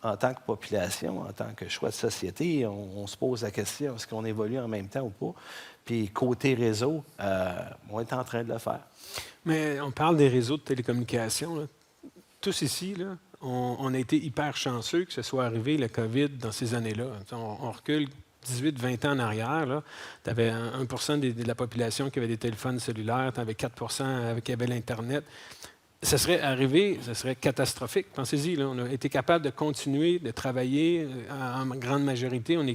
S4: en tant que population, en tant que choix de société, on se pose la question, est-ce qu'on évolue en même temps ou pas? Puis côté réseau, on est en train de le faire.
S6: Mais on parle des réseaux de télécommunications, là. Tous ici, là, on a été hyper chanceux que ce soit arrivé, le COVID, dans ces années-là. On recule 18-20 ans en arrière. Tu avais 1 de la population qui avait des téléphones cellulaires, tu avais 4 qui avaient l'Internet. Ça serait arrivé, ça serait catastrophique. Pensez-y, là, on a été capable de continuer de travailler en grande majorité. On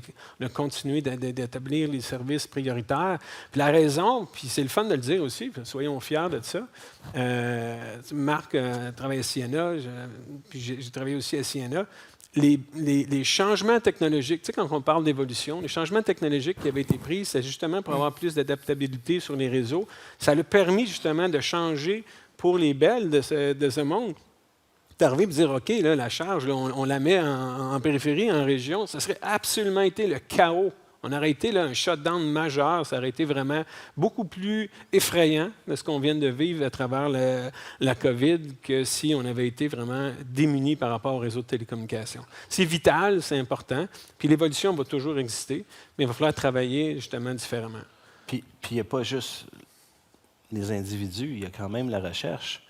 S6: a continué d'établir les services prioritaires. Puis la raison, puis c'est le fun de le dire aussi, soyons fiers de ça. Marc travaille à Siena, puis j'ai travaillé aussi à Siena. Les changements technologiques, tu sais, quand on parle d'évolution, les changements technologiques qui avaient été pris, c'est justement pour avoir plus d'adaptabilité sur les réseaux. Ça a permis justement de changer pour les belles de ce monde. D'arriver et de dire, OK, là, la charge, là, on la met en périphérie, en région, ça serait absolument été le chaos. On aurait été là, un shutdown majeur, ça aurait été vraiment beaucoup plus effrayant de ce qu'on vient de vivre à travers la COVID que si on avait été vraiment démunis par rapport au réseau de télécommunications. C'est vital, c'est important, puis l'évolution va toujours exister, mais il va falloir travailler justement différemment.
S4: Puis il n'y a pas juste les individus, il y a quand même la recherche.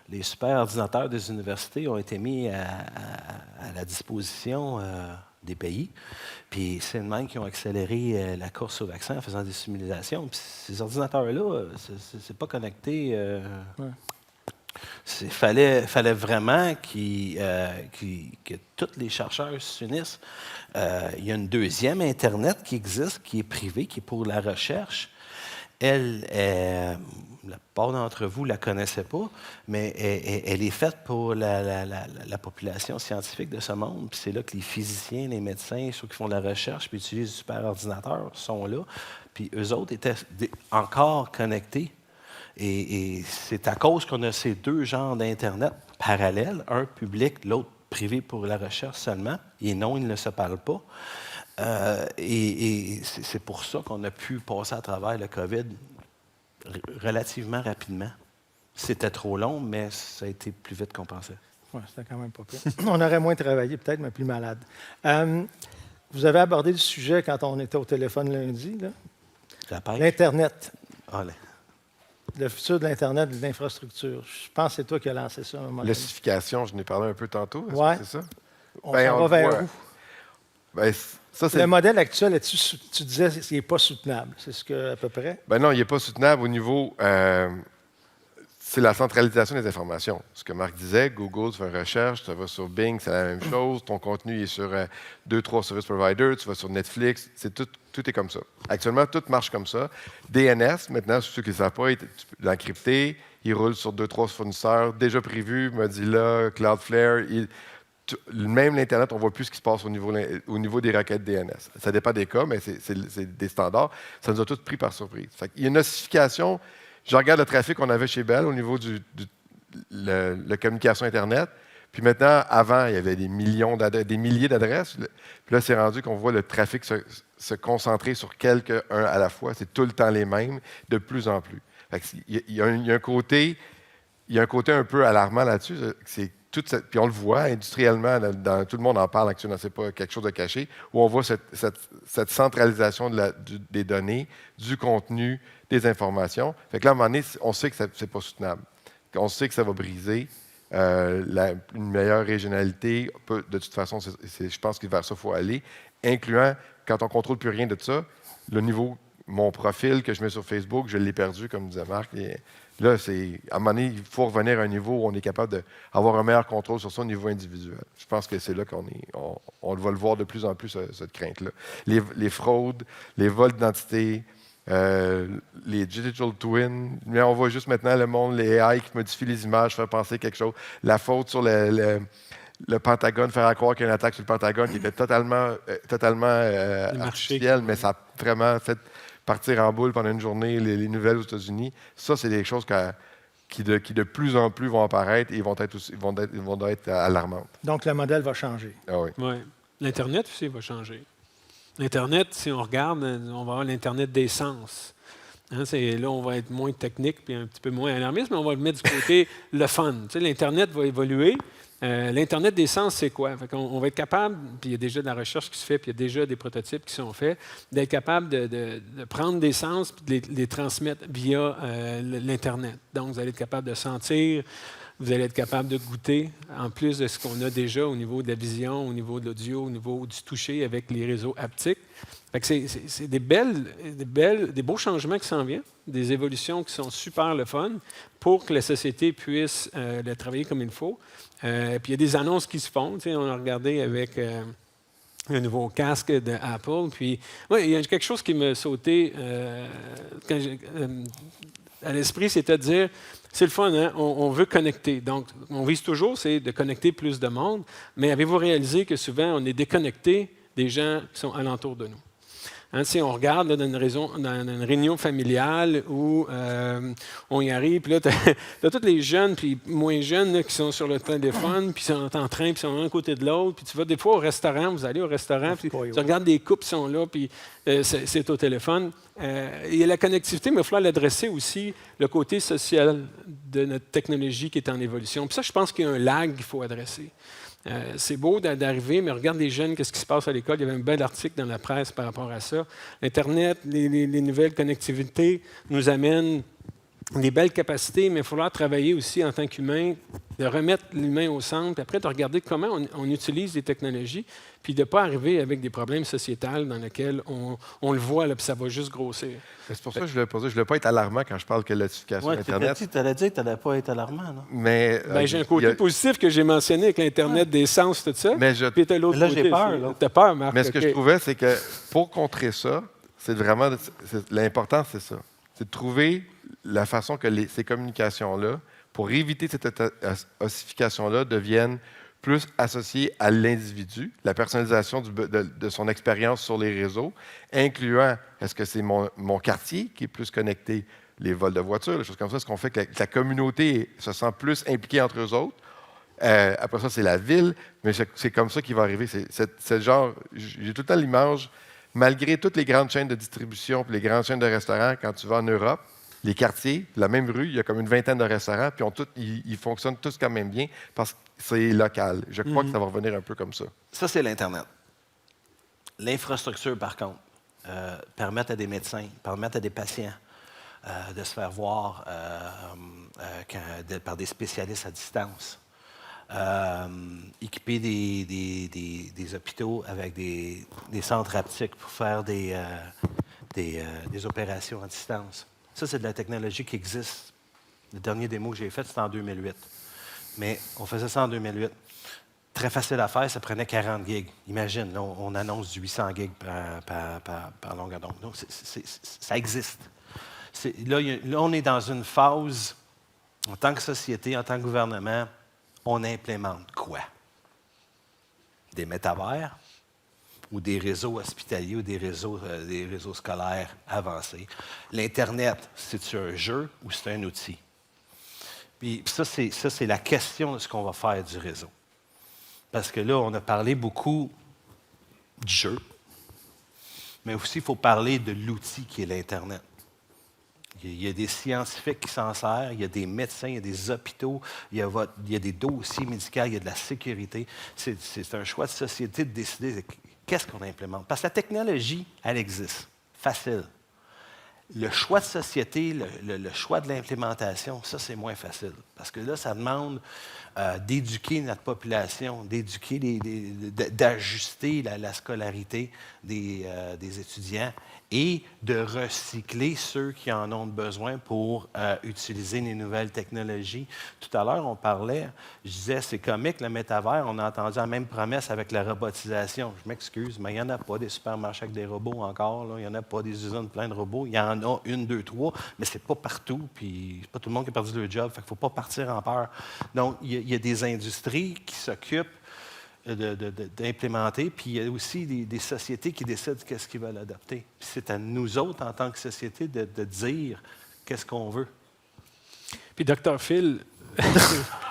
S4: Les super-ordinateurs des universités ont été mis à la disposition des pays. Puis c'est une même qui ont accéléré la course au vaccin en faisant des simulations. Puis ces ordinateurs-là, c'est pas connecté. Il fallait vraiment que tous les chercheurs s'unissent. Il y a une deuxième Internet qui existe, qui est privée, qui est pour la recherche. Elle, la plupart d'entre vous ne la connaissaient pas, mais elle est faite pour la population scientifique de ce monde. Puis c'est là que les physiciens, les médecins, ceux qui font de la recherche puis utilisent des super-ordinateurs sont là. Puis eux autres étaient encore connectés. Et c'est à cause qu'on a ces deux genres d'Internet parallèles, un public, l'autre privé pour la recherche seulement. Et non, ils ne se parlent pas. Et c'est pour ça qu'on a pu passer à travers le COVID relativement rapidement. C'était trop long, mais ça a été plus vite qu'on pensait.
S3: Oui, c'était quand même pas pire. On aurait moins travaillé, peut-être, mais plus malade. Vous avez abordé le sujet quand on était au téléphone lundi, là. L'Internet. Le futur de l'Internet, de l'infrastructure. Je pense que c'est toi qui as lancé ça à un moment donné.
S5: L'ossification, je n'ai parlé un peu tantôt.
S3: Oui.
S5: C'est ça?
S3: On va vers où?
S5: Ben, ça,
S3: le modèle actuel, tu disais qu'il n'est pas soutenable. C'est ce que, à peu près?
S5: Ben non, il n'est pas soutenable au niveau... c'est la centralisation des informations. Ce que Marc disait, Google, tu fais une recherche, tu vas sur Bing, c'est la même chose. Ton contenu est sur 2-3 service providers, tu vas sur Netflix, tout est comme ça. Actuellement, tout marche comme ça. DNS, maintenant, ceux qui ne savent pas, l'encrypté, il roule sur 2-3 fournisseurs déjà prévus, Mozilla, Cloudflare. Même l'Internet, on ne voit plus ce qui se passe au niveau des requêtes DNS. Ça dépend des cas, mais c'est des standards. Ça nous a tous pris par surprise. Il y a une ossification. Je regarde le trafic qu'on avait chez Bell au niveau de la communication Internet. Puis maintenant, avant, il y avait des milliers d'adresses. Puis là, c'est rendu qu'on voit le trafic se concentrer sur quelques-uns à la fois. C'est tout le temps les mêmes, de plus en plus. Il y a un côté un peu alarmant là-dessus. Puis on le voit industriellement, tout le monde en parle actuellement, c'est pas quelque chose de caché, où on voit cette centralisation des données, du contenu, des informations. Fait que là, à un moment donné, on sait que c'est pas soutenable. On sait que ça va briser une meilleure régionalité. De toute façon, je pense que vers ça, il faut aller, incluant, quand on ne contrôle plus rien de ça, le niveau, mon profil que je mets sur Facebook, je l'ai perdu, comme disait Marc. Là, à un moment donné, il faut revenir à un niveau où on est capable d'avoir un meilleur contrôle sur ça au niveau individuel. Je pense que c'est là qu'on va le voir de plus en plus, cette crainte-là. Les fraudes, les vols d'identité, les digital twins, mais on voit juste maintenant le monde, les AI qui modifient les images, faire penser quelque chose. La faute sur le Pentagone, faire croire qu'il y a une attaque sur le Pentagone qui était totalement artificielle, mais ça a vraiment fait partir en boule pendant une journée les nouvelles aux États-Unis. Ça, c'est des choses qui de plus en plus vont apparaître et vont être alarmantes.
S3: Donc, le modèle va changer.
S5: Ah oui.
S6: Ouais. L'Internet aussi va changer. L'Internet, si on regarde, on va avoir l'Internet des sens. Hein, là, on va être moins technique puis un petit peu moins alarmiste, mais on va le mettre du côté le fun. Tu sais, l'Internet va évoluer. L'Internet des sens, c'est quoi? On va être capable, puis il y a déjà de la recherche qui se fait, puis il y a déjà des prototypes qui sont faits, d'être capable de prendre des sens et de les transmettre via l'Internet. Donc, vous allez être capable de sentir, vous allez être capable de goûter, en plus de ce qu'on a déjà au niveau de la vision, au niveau de l'audio, au niveau du toucher avec les réseaux haptiques. C'est des beaux changements qui s'en viennent, des évolutions qui sont super le fun pour que la société puisse le travailler comme il faut. Puis il y a des annonces qui se font. On a regardé avec le nouveau casque d'Apple. Puis il y a quelque chose qui m'a sauté à l'esprit, c'était de dire, c'est le fun, hein? On veut connecter. Donc, on vise toujours, c'est de connecter plus de monde. Mais avez-vous réalisé que souvent, on est déconnecté des gens qui sont alentour de nous? Hein, si on regarde là, dans une réunion familiale où on y arrive, puis là, tu as tous les jeunes puis moins jeunes là, qui sont sur le téléphone, puis sont en train, puis sont un côté de l'autre. Puis tu vas des fois au restaurant, vous allez au restaurant, puis tu regardes des couples qui sont là, puis c'est au téléphone. Il y a la connectivité, mais il va falloir l'adresser aussi, le côté social de notre technologie qui est en évolution. Puis ça, je pense qu'il y a un lag qu'il faut adresser. C'est beau d'arriver, mais regarde les jeunes, qu'est-ce qui se passe à l'école. Il y avait un bel article dans la presse par rapport à ça. L'Internet, les nouvelles connectivités nous amènent des belles capacités, mais il va falloir travailler aussi en tant qu'humain, de remettre l'humain au centre, puis après de regarder comment on utilise les technologies, puis de ne pas arriver avec des problèmes sociétals dans lesquels on le voit, là, puis ça va juste grossir.
S5: C'est pour ça que je ne voulais pas être alarmant quand je parle que l'identification Internet.
S4: Tu allais dire que tu n'allais pas être alarmant, non?
S5: Mais
S6: J'ai un côté positif que j'ai mentionné avec l'Internet des sens, tout ça. Puis tu as l'autre côté.
S4: J'ai peur.
S6: Tu as peur, Marc.
S5: Mais ce que je trouvais, c'est que pour contrer ça, l'important, c'est ça. C'est de trouver la façon que ces communications-là, pour éviter cette ossification-là, deviennent plus associées à l'individu, la personnalisation de son expérience sur les réseaux, incluant, est-ce que c'est mon quartier qui est plus connecté, les vols de voitures, des choses comme ça, ce qu'on fait que la communauté se sent plus impliquée entre eux autres. Après ça, c'est la ville, mais c'est comme ça qu'il va arriver. C'est genre, j'ai tout le temps l'image, malgré toutes les grandes chaînes de distribution et les grandes chaînes de restaurants, quand tu vas en Europe, les quartiers, la même rue, il y a comme une vingtaine de restaurants, puis ils fonctionnent tous quand même bien parce que c'est local. Je crois que ça va revenir un peu comme ça.
S4: Ça, c'est l'Internet. L'infrastructure, par contre, permet à des médecins, permet à des patients de se faire voir par des spécialistes à distance. Équiper des hôpitaux avec des centres haptiques pour faire des opérations à distance. Ça, c'est de la technologie qui existe. Le dernier démo que j'ai fait, c'était en 2008. Mais on faisait ça en 2008. Très facile à faire, ça prenait 40 gigs. Imagine, là, on annonce du 800 gigs par longueur d'onde. Donc, ça existe. Là, on est dans une phase, en tant que société, en tant que gouvernement, on implémente quoi? Des métavers ou des réseaux hospitaliers ou des réseaux scolaires avancés. L'Internet, c'est-tu un jeu ou c'est un outil? Puis ça, c'est la question de ce qu'on va faire du réseau. Parce que là, on a parlé beaucoup du jeu, mais aussi il faut parler de l'outil qui est l'Internet. Il y a des scientifiques qui s'en servent, il y a des médecins, il y a des hôpitaux, il y a des dossiers médicaux, il y a de la sécurité. C'est un choix de société de décider qu'est-ce qu'on implémente. Parce que la technologie, elle existe. Facile. Le choix de société, le choix de l'implémentation, ça, c'est moins facile. Parce que là, ça demande d'éduquer notre population, d'ajuster la scolarité des étudiants et de recycler ceux qui en ont besoin pour utiliser les nouvelles technologies. Tout à l'heure, on parlait, je disais, c'est comique, le métavers, on a entendu la même promesse avec la robotisation. Je m'excuse, mais il n'y en a pas des supermarchés avec des robots encore, là. Il n'y en a pas des usines pleines de robots. Il y en a 1, 2, 3, mais c'est pas partout, puis c'est pas tout le monde qui a perdu leur job, fait qu'il ne faut pas partir en peur. Donc, il y a des industries qui s'occupent d'implémenter, puis il y a aussi des sociétés qui décident qu'est-ce qu'ils veulent adopter. Puis c'est à nous autres, en tant que société, de dire qu'est-ce qu'on veut.
S6: Puis Puis Dr. Phil,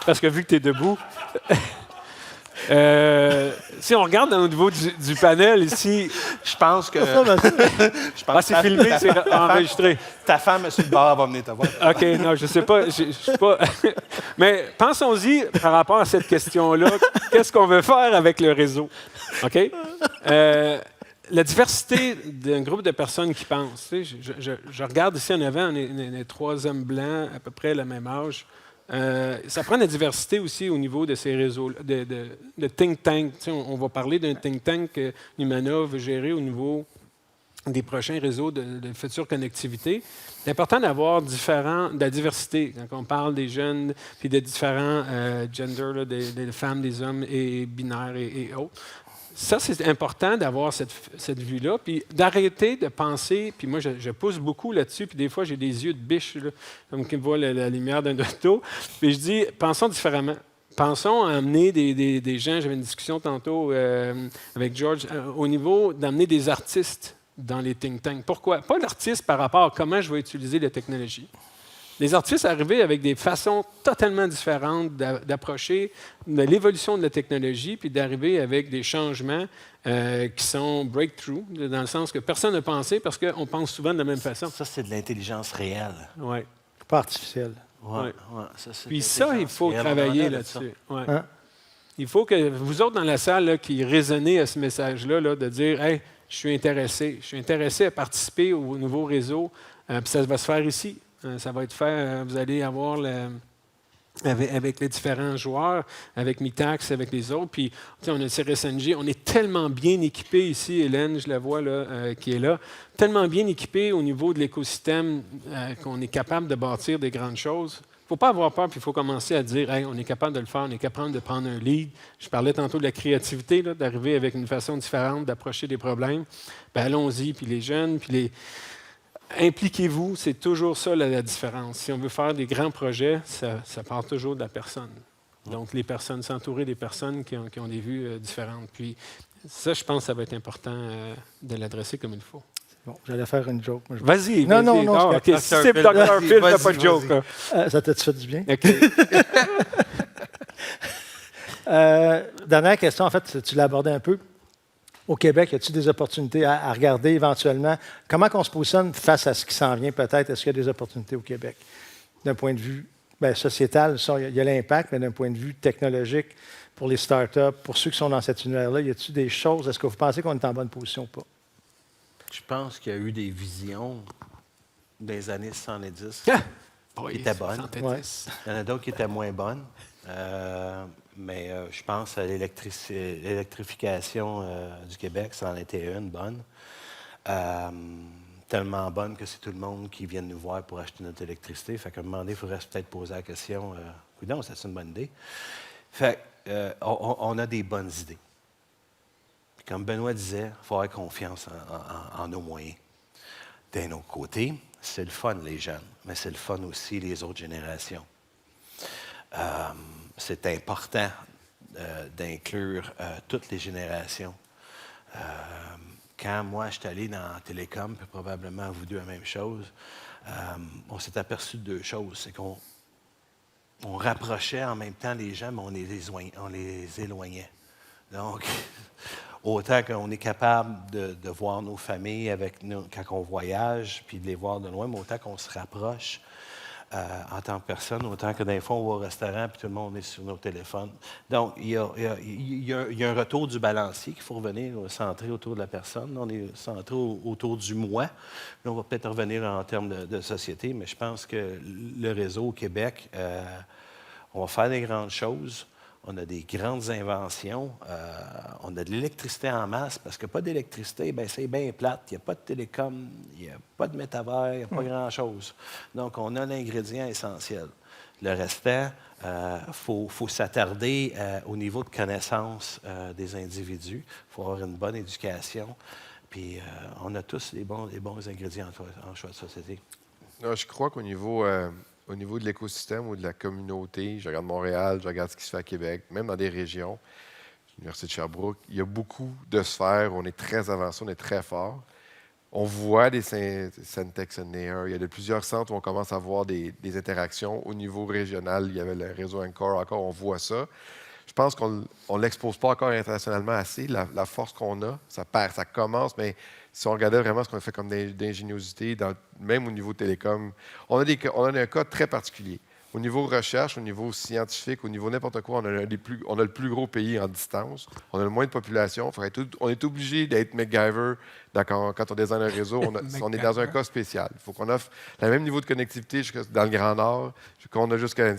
S6: parce que vu que tu es debout, si on regarde au niveau du panel ici,
S4: Je pense que. Je pense
S6: ah, c'est filmé, c'est enregistré.
S4: Ta femme sur le bar va venir te voir.
S6: OK, non, je sais pas. Je sais pas. Mais pensons-y par rapport à cette question-là. Qu'est-ce qu'on veut faire avec le réseau? OK? La diversité d'un groupe de personnes qui pensent. Tu sais, je regarde ici en avant, on est 3 hommes blancs, à peu près le même âge. Ça prend la diversité aussi au niveau de ces réseaux, de think tank. Tu sais, on va parler d'un think tank que Numana veut gérer au niveau des prochains réseaux de future connectivité. C'est important d'avoir de la diversité quand on parle des jeunes puis de différents genders, là, des femmes, des hommes et binaires et autres. Ça, c'est important d'avoir cette vue-là, puis d'arrêter de penser, puis moi, je pousse beaucoup là-dessus, puis des fois, j'ai des yeux de biche, là, comme qui voient la lumière d'un auto, puis je dis, pensons différemment. Pensons à amener des gens, j'avais une discussion tantôt avec George, au niveau d'amener des artistes dans les think tanks. Pourquoi? Pas l'artiste par rapport à comment je vais utiliser la technologie. Les artistes arrivaient avec des façons totalement différentes d'approcher de l'évolution de la technologie, puis d'arriver avec des changements qui sont breakthrough, dans le sens que personne n'a pensé, parce qu'on pense souvent de la même façon.
S4: Ça, c'est de l'intelligence réelle.
S6: Ouais.
S3: Pas artificiel.
S4: Ouais.
S6: Puis ça, il faut travailler là-dessus. Ouais.
S3: Hein?
S6: Il faut que vous autres dans la salle là, qui résonnez à ce message-là, là, de dire « Hey, je suis intéressé à participer au nouveau réseau, puis ça va se faire ici. Ça va être fait, vous allez avoir avec les différents joueurs, avec Mitax, avec les autres. Puis, on a le CRSNG, on est tellement bien équipé ici, Hélène, je la vois là, qui est là, tellement bien équipé au niveau de l'écosystème qu'on est capable de bâtir des grandes choses. Il ne faut pas avoir peur, puis il faut commencer à dire hey, on est capable de le faire, on est capable de prendre un lead. Je parlais tantôt de la créativité, là, d'arriver avec une façon différente d'approcher des problèmes. Bien, allons-y, puis les jeunes, puis les. Impliquez-vous, c'est toujours ça la différence. Si on veut faire des grands projets, ça part toujours de la personne. Donc, les personnes, s'entourer des personnes qui ont des vues différentes. Puis, ça, je pense que ça va être important de l'adresser comme il faut.
S3: Bon, j'allais faire une joke.
S6: Vas-y.
S3: Non.
S6: OK. Si c'est Dr. Phil, t'as pas de joke.
S3: Ça t'a-tu fait du bien?
S6: OK.
S3: Dernière question, en fait, tu l'as abordé un peu. Au Québec, y a-t-il des opportunités à regarder éventuellement? Comment on se positionne face à ce qui s'en vient peut-être? Est-ce qu'il y a des opportunités au Québec? D'un point de vue sociétal, il y a l'impact, mais d'un point de vue technologique, pour les startups, pour ceux qui sont dans cet univers-là, y a-t-il des choses? Est-ce que vous pensez qu'on est en bonne position ou pas?
S4: Je pense qu'il y a eu des visions des années 70
S6: Oui,
S4: qui étaient bonnes.
S3: Ouais.
S4: Il y en a d'autres qui étaient moins bonnes. Mais je pense à l'électrification du Québec, ça en était une bonne. Tellement bonne que c'est tout le monde qui vient nous voir pour acheter notre électricité. Fait qu'à un moment donné, il faudrait peut-être poser la question coudonc, c'est une bonne idée. Fait on a des bonnes idées. Puis comme Benoît disait, il faut avoir confiance en nos moyens. D'un autre côté, c'est le fun, les jeunes, mais c'est le fun aussi, les autres générations. C'est important d'inclure toutes les générations. Quand moi, je suis allé dans la télécom, puis probablement vous deux la même chose, on s'est aperçu de deux choses. C'est qu'on rapprochait en même temps les gens, mais on les éloignait. Donc, autant qu'on est capable de voir nos familles avec nous, quand on voyage, puis de les voir de loin, mais autant qu'on se rapproche en tant que personne, autant que des fois, on va au restaurant puis tout le monde est sur nos téléphones. Donc, il y a un retour du balancier qu'il faut revenir centré autour de la personne. On est centré autour du moi. Là, on va peut-être revenir en termes de société, mais je pense que le réseau au Québec, on va faire des grandes choses. On a des grandes inventions. On a de l'électricité en masse, parce que pas d'électricité, bien, c'est bien plate. Il n'y a pas de télécom, il n'y a pas de métavers, il n'y a pas grand-chose. Donc, on a l'ingrédient essentiel. Le restant, faut s'attarder au niveau de connaissance des individus. Il faut avoir une bonne éducation. Puis, on a tous les bons ingrédients en choix de société.
S5: Non, je crois qu'au niveau de l'écosystème ou de la communauté, je regarde Montréal, je regarde ce qui se fait à Québec, même dans des régions, l'Université de Sherbrooke, il y a beaucoup de sphères, on est très avancé, on est très fort. On voit des Centex Nea. Il y a de plusieurs centres où on commence à voir des interactions. Au niveau régional, il y avait le réseau Encore. Encore, on voit ça. Je pense qu'on ne l'expose pas encore internationalement assez, la force qu'on a. Ça commence, mais si on regardait vraiment ce qu'on a fait comme d'ingéniosité, même au niveau télécom, on a un cas très particulier. Au niveau recherche, au niveau scientifique, au niveau n'importe quoi, on a le plus gros pays en distance. On a le moins de population. On est obligé d'être MacGyver quand on design un réseau. On est dans un cas spécial. Il faut qu'on offre le même niveau de connectivité dans le Grand Nord qu'on a jusqu'à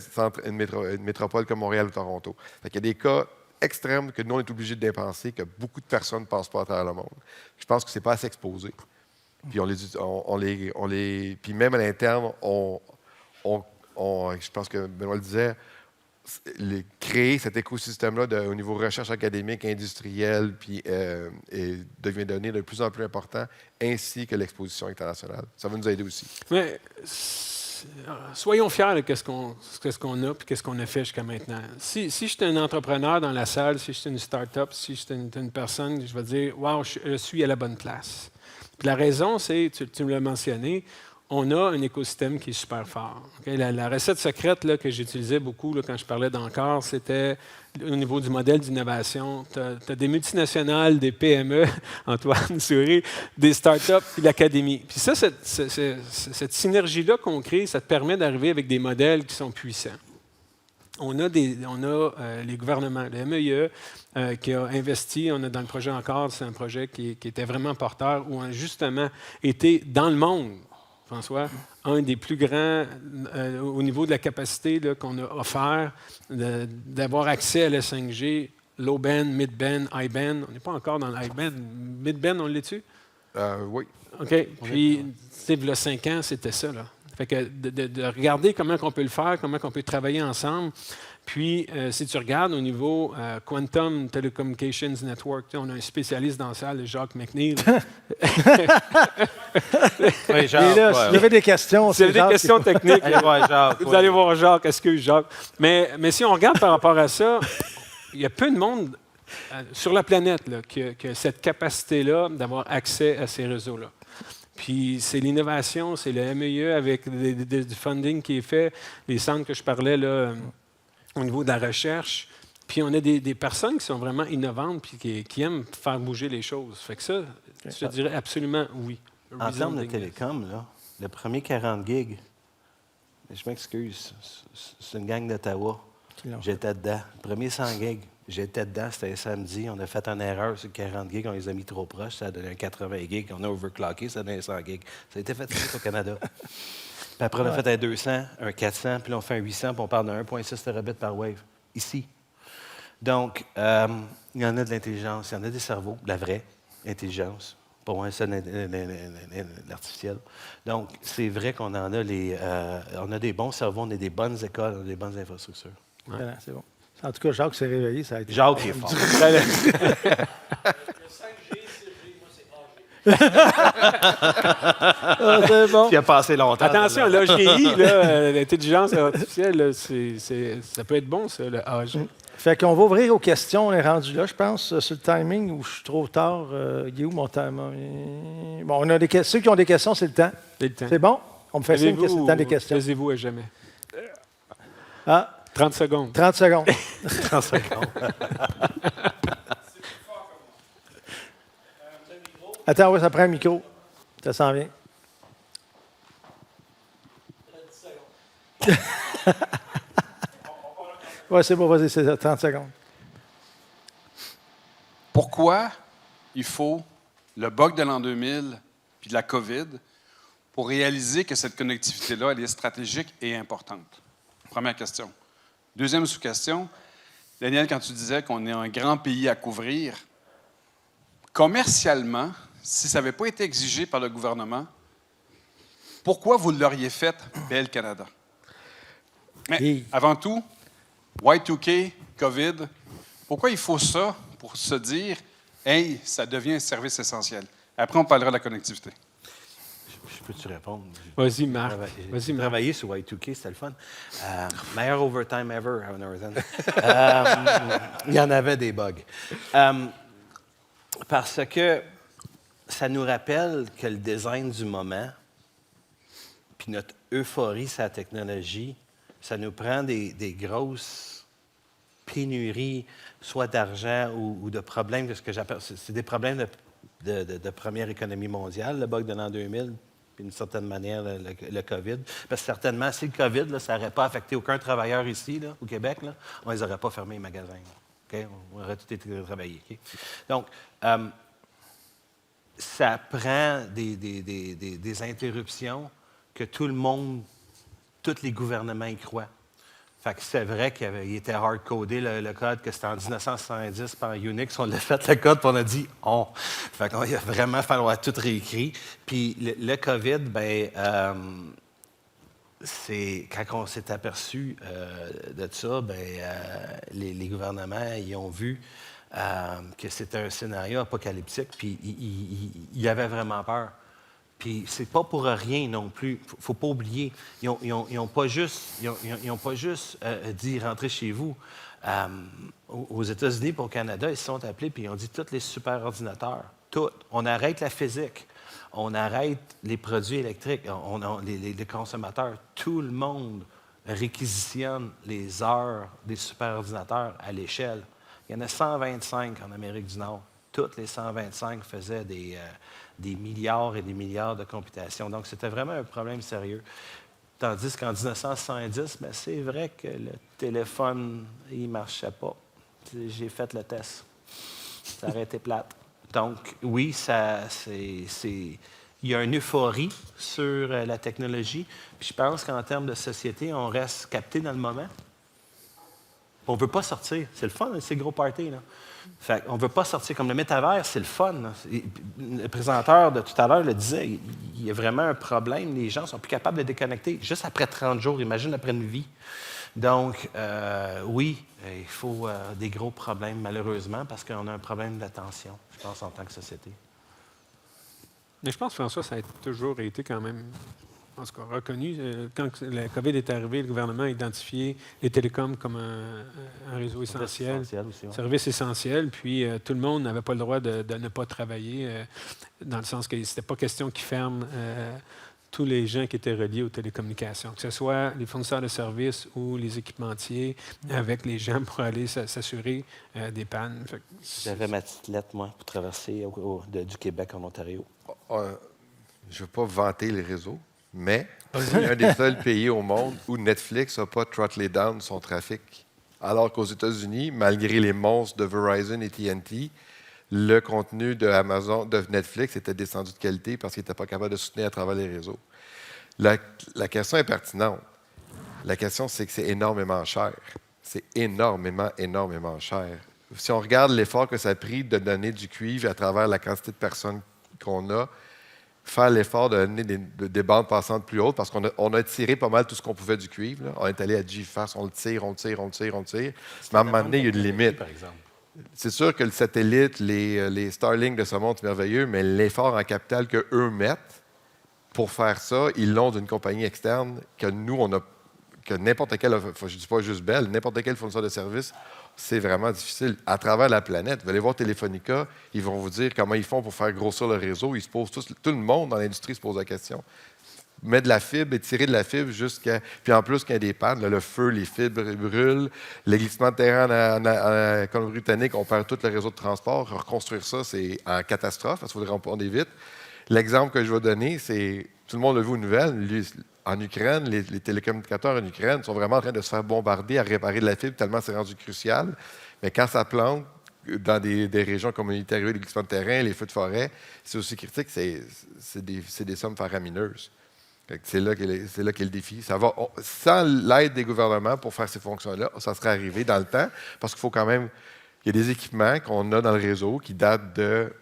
S5: une métropole comme Montréal ou Toronto. Il y a des cas extrêmes que nous, on est obligé de dépenser, que beaucoup de personnes ne pensent pas à travers le monde. Je pense que ce n'est pas assez exposé. Puis puis même à l'interne, je pense que Benoît le disait, créer cet écosystème-là au niveau recherche académique, industrielle, puis devient devenir de plus en plus important, ainsi que l'exposition internationale. Ça va nous aider aussi.
S6: Mais soyons fiers de ce qu'on a et qu'est-ce qu'on a fait jusqu'à maintenant. Si je suis un entrepreneur dans la salle, si je suis une start-up, si je suis une personne, je vais dire « Wow, je suis à la bonne place ». Puis la raison, c'est, tu me l'as mentionné, on a un écosystème qui est super fort. Okay? La recette secrète là, que j'utilisais beaucoup là, quand je parlais d'Encore, c'était au niveau du modèle d'innovation. Tu as des multinationales, des PME, Antoine sourit, des startups, puis l'académie. Puis ça, cette synergie-là qu'on crée, ça te permet d'arriver avec des modèles qui sont puissants. On a les gouvernements, le MEIE, qui a investi, on a dans le projet Encore, c'est un projet qui était vraiment porteur, où on a justement été dans le monde, François, un des plus grands au niveau de la capacité qu'on a offert, d'avoir accès à la 5G, low band, mid band, high band. On n'est pas encore dans le high band. Mid band, on l'est-tu?
S5: Oui.
S6: OK. Puis, tu sais, il y a 5 ans, c'était ça, là. Fait que de regarder comment on peut le faire, comment on peut travailler ensemble. Puis, si tu regardes au niveau Quantum Telecommunications Network, on a un spécialiste dans la salle, Jacques McNeil.
S4: Oui, Jacques,
S3: Et là, s'il y avait des questions,
S6: C'est des questions techniques.
S4: Allez voir Jacques.
S6: Vous allez voir Jacques, excuse Jacques. Mais si on regarde par rapport à ça, il y a peu de monde sur la planète là, qui a cette capacité-là d'avoir accès à ces réseaux-là. Puis c'est l'innovation, c'est le MEIE avec du funding qui est fait, les centres que je parlais là, au niveau de la recherche. Puis on a des personnes qui sont vraiment innovantes puis qui aiment faire bouger les choses. Fait que ça, je te dirais absolument oui.
S4: En termes de télécom, là, le premier 40 gigs, je m'excuse, c'est une gang d'Ottawa. J'étais dedans. Le premier 100 gigs, j'étais dedans, c'était samedi. On a fait une erreur sur 40 gigs, on les a mis trop proches, ça a donné un 80 gigs. On a overclocké, ça a donné un 100 gigs. Ça a été fait au Canada. Puis après, on a fait un 200, un 400, puis là, on fait un 800, puis on parle de 1,6 terabits par wave, ici. Donc, il y en a de l'intelligence, il y en a des cerveaux, de la vraie intelligence, pas moins ça l'artificiel. Donc, c'est vrai qu'on en a on a des bons cerveaux, on a des bonnes écoles, on a des bonnes infrastructures.
S3: Ouais. C'est bon. En tout cas, Jacques s'est réveillé, ça a été...
S4: Jacques est fort.
S3: C'est bon.
S4: Il a passé longtemps.
S6: Attention, l'AGI, l'intelligence artificielle, là, ça peut être bon, ça, le âge.
S3: Fait qu'on va ouvrir aux questions. On est rendu là, je pense, sur le timing, ou je suis trop tard. Il est où mon timing? Bon, ceux qui ont des questions, c'est le temps.
S6: C'est le temps.
S3: C'est bon? On me fait signe que c'est le temps des questions.
S6: Taisez-vous à jamais.
S3: Ah,
S6: 30 secondes.
S3: 30 secondes.
S4: 30 secondes.
S3: Attends, oui, ça prend un micro. Ça s'en vient. Oui, c'est bon, vas-y, c'est ça, 30 secondes.
S7: Pourquoi il faut le bug de l'an 2000 puis de la COVID pour réaliser que cette connectivité-là, elle est stratégique et importante? Première question. Deuxième sous-question. Daniel, quand tu disais qu'on est un grand pays à couvrir, commercialement, si ça n'avait pas été exigé par le gouvernement, pourquoi vous l'auriez fait, Bell Canada? Mais avant tout, Y2K, COVID, pourquoi il faut ça pour se dire « Hey, ça devient un service essentiel ». Après, on parlera de la connectivité.
S4: Je peux-tu répondre?
S6: Vas-y, Marc.
S4: J'ai travaillé sur Y2K, c'était le fun. Meilleur overtime ever à Northern. Il y en avait des bugs. Parce que ça nous rappelle que le design du moment, puis notre euphorie sur la technologie, ça nous prend des grosses pénuries, soit d'argent ou de problèmes, que ce que j'appelle, c'est des problèmes de première économie mondiale, le bug de l'an 2000, puis d'une certaine manière le COVID. Parce que certainement, si le COVID, là, ça n'aurait pas affecté aucun travailleur ici, là, au Québec, là, on ne les aurait pas fermés, les magasins. Okay? On aurait tout été travaillé. Okay? Donc, ça prend des interruptions que tout le monde, tous les gouvernements y croient. Fait que c'est vrai qu'il était hard-codé, le code, que c'était en 1970 par Unix. On l'a fait, le code, puis on a dit « on ». Fait qu'il a vraiment falloir tout réécrire. Puis le COVID, c'est quand on s'est aperçu de ça, les gouvernements, ils ont vu que c'était un scénario apocalyptique, puis ils avaient vraiment peur. Puis c'est pas pour rien non plus. Faut pas oublier. Ils n'ont pas juste dit rentrez chez vous. Aux États-Unis et au Canada, ils se sont appelés puis ils ont dit tous les superordinateurs, tout. On arrête la physique, on arrête les produits électriques, les consommateurs. Tout le monde réquisitionne les heures des superordinateurs à l'échelle. Il y en a 125 en Amérique du Nord. Toutes les 125 faisaient des milliards et des milliards de computations. Donc, c'était vraiment un problème sérieux. Tandis qu'en 1970, c'est vrai que le téléphone, il ne marchait pas. J'ai fait le test. Ça aurait été plate. Donc, oui, il y a une euphorie sur la technologie. Puis je pense qu'en termes de société, on reste capté dans le moment. On ne veut pas sortir. C'est le fun, c'est le gros party, là. Fait on ne veut pas sortir. Comme le métavers, c'est le fun. Là. Le présentateur de tout à l'heure le disait, il y a vraiment un problème. Les gens sont plus capables de déconnecter. Juste après 30 jours, imagine après une vie. Donc, oui, il faut des gros problèmes, malheureusement, parce qu'on a un problème d'attention, je pense, en tant que société.
S6: Mais je pense, François, ça a toujours été quand même, en tout cas, reconnu. Quand la COVID est arrivée, le gouvernement a identifié les télécoms comme un réseau essentiel, service essentiel, puis tout le monde n'avait pas le droit de ne pas travailler, dans le sens que c'était pas question qu'ils ferment tous les gens qui étaient reliés aux télécommunications, que ce soit les fournisseurs de services ou les équipementiers, avec les gens pour aller s'assurer des pannes.
S4: J'avais ma petite lettre, moi, pour traverser du Québec en Ontario.
S5: Je ne veux pas vanter les réseaux, mais c'est un des seuls pays au monde où Netflix n'a pas throttlé down son trafic. Alors qu'aux États-Unis, malgré les monstres de Verizon et TNT, le contenu de Netflix était descendu de qualité parce qu'il n'était pas capable de soutenir à travers les réseaux. La question est pertinente. La question, c'est que c'est énormément cher. C'est énormément, énormément cher. Si on regarde l'effort que ça a pris de donner du cuivre à travers la quantité de personnes qu'on a, faire l'effort de donner des bandes passantes plus hautes, parce qu'on a tiré pas mal tout ce qu'on pouvait du cuivre. Là. On est allé à GFAS, on le tire. Mais à un moment donné, il y a une limite.
S4: Par exemple.
S5: C'est sûr que le satellite, les Starlink de ce monde, c'est merveilleux, mais l'effort en capital qu'eux mettent pour faire ça, ils l'ont d'une compagnie externe que nous, on a, que n'importe quel, je ne dis pas juste Bell, n'importe quel fournisseur de services, c'est vraiment difficile. À travers la planète, vous allez voir Telefonica, ils vont vous dire comment ils font pour faire grossir le réseau. Ils se posent tout le monde dans l'industrie se pose la question. Mettre de la fibre et tirer de la fibre jusqu'à... Puis en plus, quand il y a des pannes, là, le feu, les fibres brûlent, les glissements de terrain en Colombie-Britannique, on perd tout le réseau de transport. Reconstruire ça, c'est en catastrophe, parce qu'il faudrait répondre vite. L'exemple que je vais donner, c'est... Tout le monde l'a vu aux nouvelles. En Ukraine, les télécommunicateurs en Ukraine sont vraiment en train de se faire bombarder à réparer de la fibre, tellement c'est rendu crucial. Mais quand ça plante, dans des régions comme l'Ontario, les glissements de terrain, les feux de forêt, c'est aussi critique, c'est des sommes faramineuses. C'est là qu'est le défi. Ça va, sans l'aide des gouvernements pour faire ces fonctions-là, ça serait arrivé dans le temps, parce qu'il faut quand même... Il y a des équipements qu'on a dans le réseau qui datent de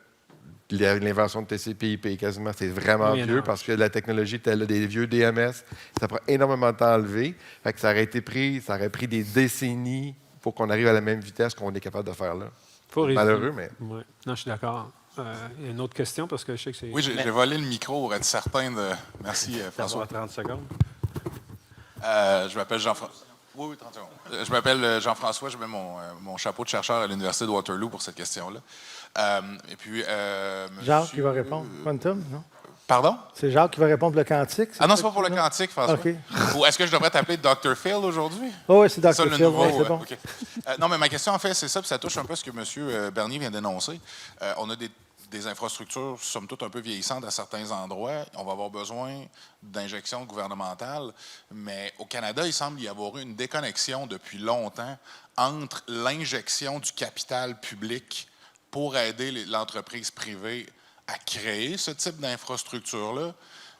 S5: l'invention de TCP/IP, quasiment. C'est vraiment vieux, parce que la technologie telle des vieux DMS, ça prend énormément de temps à enlever. Fait que ça aurait pris des décennies pour qu'on arrive à la même vitesse qu'on est capable de faire là. Malheureux, mais...
S6: Ouais. Non, je suis d'accord. Il y a une autre question, parce que je sais que c'est...
S7: Oui, j'ai volé le micro pour être certain de... Merci, François.
S4: 30 secondes.
S7: Je m'appelle Jean-François.
S8: Oui, 30 secondes. Je m'appelle Jean-François, je mets mon chapeau de chercheur à l'Université de Waterloo pour cette question-là. Et puis,
S3: Jacques qui va répondre. Quantum, non?
S8: Pardon?
S3: C'est Jacques qui va répondre pour le quantique?
S8: Ah non, c'est pas pour le quantique, François.
S3: OK.
S8: Ou est-ce que je devrais t'appeler Dr. Phil aujourd'hui?
S3: Oh, oui, c'est Dr.
S8: Ça, le
S3: Phil,
S8: nouveau,
S3: ouais, c'est bon.
S8: OK. Non, mais ma question, en fait, c'est ça, puis ça touche un peu ce que M. Bernier vient d'énoncer. On a des infrastructures, somme toute, un peu vieillissantes à certains endroits. On va avoir besoin d'injections gouvernementales. Mais au Canada, il semble y avoir eu une déconnexion depuis longtemps entre l'injection du capital public pour aider l'entreprise privée à créer ce type d'infrastructure-là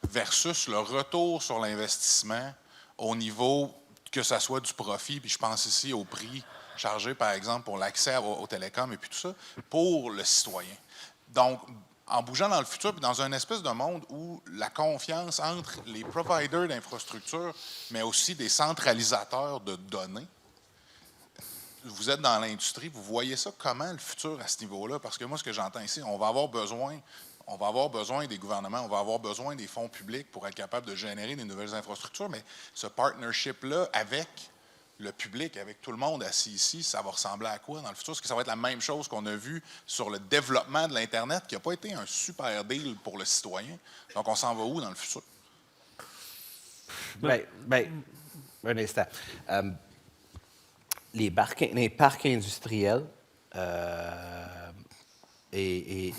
S8: versus le retour sur l'investissement au niveau que ce soit du profit, puis je pense ici au prix chargé, par exemple, pour l'accès aux télécoms et puis tout ça, pour le citoyen. Donc, en bougeant dans le futur, puis dans un espèce de monde où la confiance entre les providers d'infrastructures, mais aussi des centralisateurs de données, vous êtes dans l'industrie, vous voyez ça comment le futur à ce niveau-là? Parce que moi, ce que j'entends ici, on va avoir besoin des gouvernements, on va avoir besoin des fonds publics pour être capable de générer des nouvelles infrastructures, mais ce partnership-là avec le public, avec tout le monde assis ici, ça va ressembler à quoi dans le futur? Est-ce que ça va être la même chose qu'on a vu sur le développement de l'Internet, qui n'a pas été un super deal pour le citoyen? Donc, on s'en va où dans le futur?
S4: Bien, un instant. Les parcs industriels et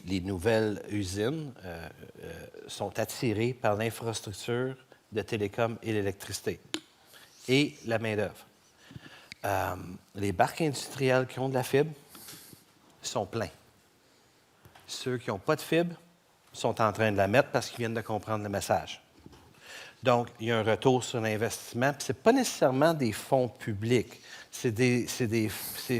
S4: les nouvelles usines sont attirés par l'infrastructure de télécom et l'électricité et la main-d'œuvre. Les parcs industriels qui ont de la fibre sont pleins. Ceux qui n'ont pas de fibre sont en train de la mettre parce qu'ils viennent de comprendre le message. Donc, il y a un retour sur l'investissement. Ce n'est pas nécessairement des fonds publics. C'est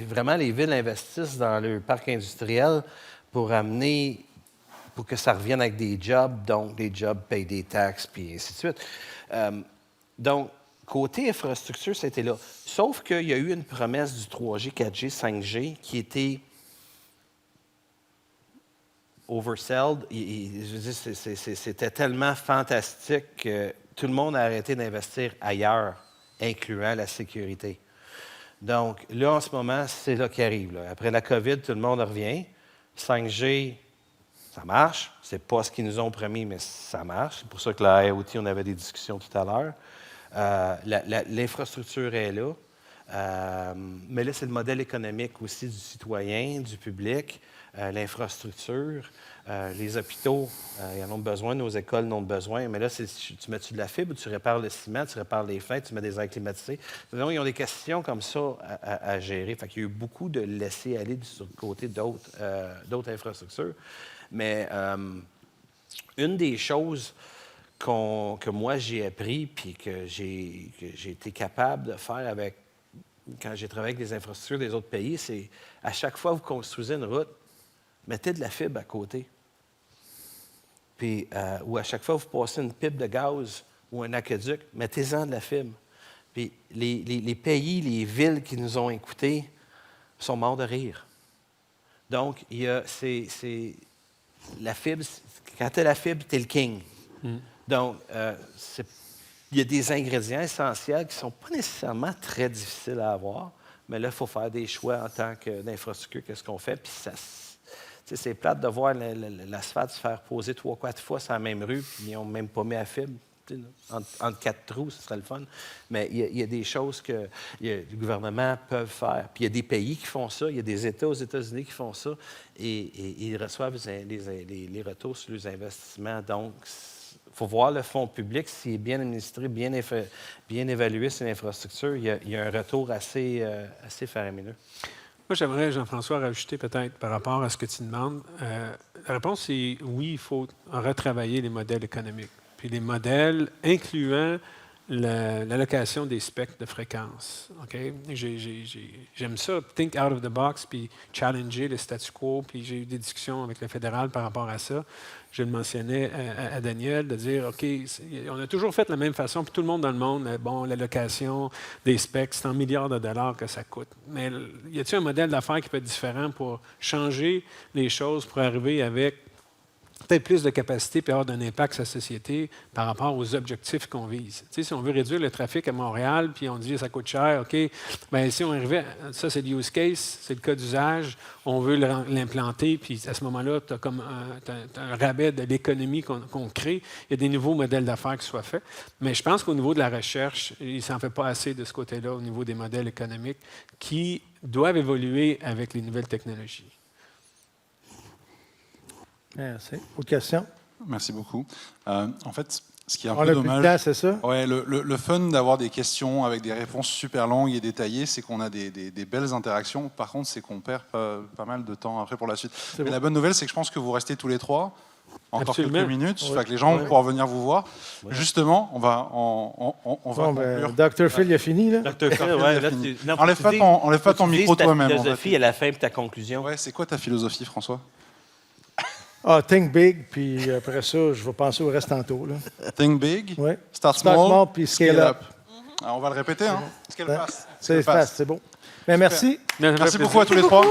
S4: vraiment les villes investissent dans le parc industriel pour que ça revienne avec des jobs. Donc, les jobs payent des taxes, puis ainsi de suite. Donc, côté infrastructure, c'était là. Sauf qu'il y a eu une promesse du 3G, 4G, 5G qui était oversold. Je veux dire, c'était tellement fantastique que tout le monde a arrêté d'investir ailleurs, incluant la sécurité. Donc, là, en ce moment, c'est là qui arrive. Là. Après la COVID, tout le monde revient. 5G, ça marche. Ce n'est pas ce qu'ils nous ont promis, mais ça marche. C'est pour ça que la IoT, on avait des discussions tout à l'heure. L'infrastructure est là. Mais là, c'est le modèle économique aussi du citoyen, du public, l'infrastructure. Les hôpitaux, ils en ont besoin, nos écoles en ont besoin, mais là, tu mets-tu de la fibre, tu répares le ciment, tu répares les fenêtres, tu mets des airs climatisés. Donc, ils ont des questions comme ça à gérer. Fait qu'il y a eu beaucoup de laisser-aller sur le côté d'autres infrastructures. Mais une des choses que moi, j'ai appris puis que j'ai été capable de faire quand j'ai travaillé avec les infrastructures des autres pays, c'est à chaque fois que vous construisez une route, mettez de la fibre à côté. Puis, ou à chaque fois que vous passez une pipe de gaz ou un aqueduc, mettez-en de la fibre. Puis, les pays, les villes qui nous ont écoutés sont morts de rire. Donc, la fibre, quand tu as la fibre, tu es le king. Donc, il y a des ingrédients essentiels qui ne sont pas nécessairement très difficiles à avoir, mais là, il faut faire des choix en tant qu'infrastructure, qu'est-ce qu'on fait. Puis, c'est plate de voir l'asphalte se faire poser 3-4 fois sur la même rue, puis ils n'ont même pas mis à fibre. Entre 4 trous, ce serait le fun. Mais il y a des choses que le gouvernement peut faire. Puis il y a des pays qui font ça. Il y a des États aux États-Unis qui font ça. Et ils reçoivent les retours sur les investissements. Donc, il faut voir le fonds public, s'il est bien administré, bien évalué sur l'infrastructure, il y a un retour assez faramineux.
S6: Moi, j'aimerais, Jean-François, rajouter peut-être par rapport à ce que tu demandes. La réponse, c'est oui, il faut retravailler les modèles économiques. Puis les modèles incluant l'allocation des spectres de fréquence. Okay? J'aime ça, think out of the box, puis challenger le statu quo. Puis j'ai eu des discussions avec le fédéral par rapport à ça. Je le mentionnais à Daniel, de dire, OK, on a toujours fait de la même façon, puis tout le monde dans le monde, bon, l'allocation des spectres, c'est en milliards de dollars que ça coûte. Mais y a-t-il un modèle d'affaires qui peut être différent pour changer les choses, pour arriver avec peut-être plus de capacité et avoir un impact sur la société par rapport aux objectifs qu'on vise. Tu sais, si on veut réduire le trafic à Montréal, puis on dit ça coûte cher, OK, bien si on arrivait, ça c'est le use case, c'est le cas d'usage, on veut l'implanter, puis à ce moment-là, tu as comme un rabais de l'économie qu'on crée. Il y a des nouveaux modèles d'affaires qui soient faits. Mais je pense qu'au niveau de la recherche, il ne s'en fait pas assez de ce côté-là, au niveau des modèles économiques qui doivent évoluer avec les nouvelles technologies.
S3: Merci. Autre question?
S2: Merci beaucoup. En fait, ce qui est un
S3: On
S2: peu
S3: a plus de
S2: dommage...
S3: temps, c'est ça?
S2: Ouais, le fun d'avoir des questions avec des réponses super longues et détaillées, c'est qu'on a des belles interactions. Par contre, c'est qu'on perd pas mal de temps après pour la suite. Mais
S3: bon.
S2: la bonne nouvelle, c'est que je pense que vous restez tous les trois. Encore
S6: Absolument.
S2: quelques minutes,
S3: Ouais.
S2: fait que les gens vont pouvoir venir vous voir. Justement, on va
S3: Bon,
S2: conclure.
S3: Dr. Phil, il a fini, là?
S4: Dr. Phil,
S2: ouais,
S4: ouais,
S2: là,
S4: là,
S2: tu-
S4: non,
S2: enlève
S4: faut
S2: pas
S4: que tu
S2: ton-
S4: dises-
S2: enlève pas
S4: faut
S2: ton
S4: que tu
S2: micro
S4: dises ta
S2: toi-même, en fait.
S4: philosophie à la fin, puis ta conclusion.
S2: Ouais, c'est quoi ta philosophie, François?
S3: Ah, think big, puis après ça, je vais penser au reste tantôt, là.
S2: Think big,
S3: Ouais.
S2: start
S3: Start
S2: small,
S3: small, puis scale up.
S2: Alors, on va le répéter, hein? Scale
S3: Ouais.
S2: fast.
S3: C'est fast, c'est bon. Mais merci.
S2: Merci beaucoup à tous les trois.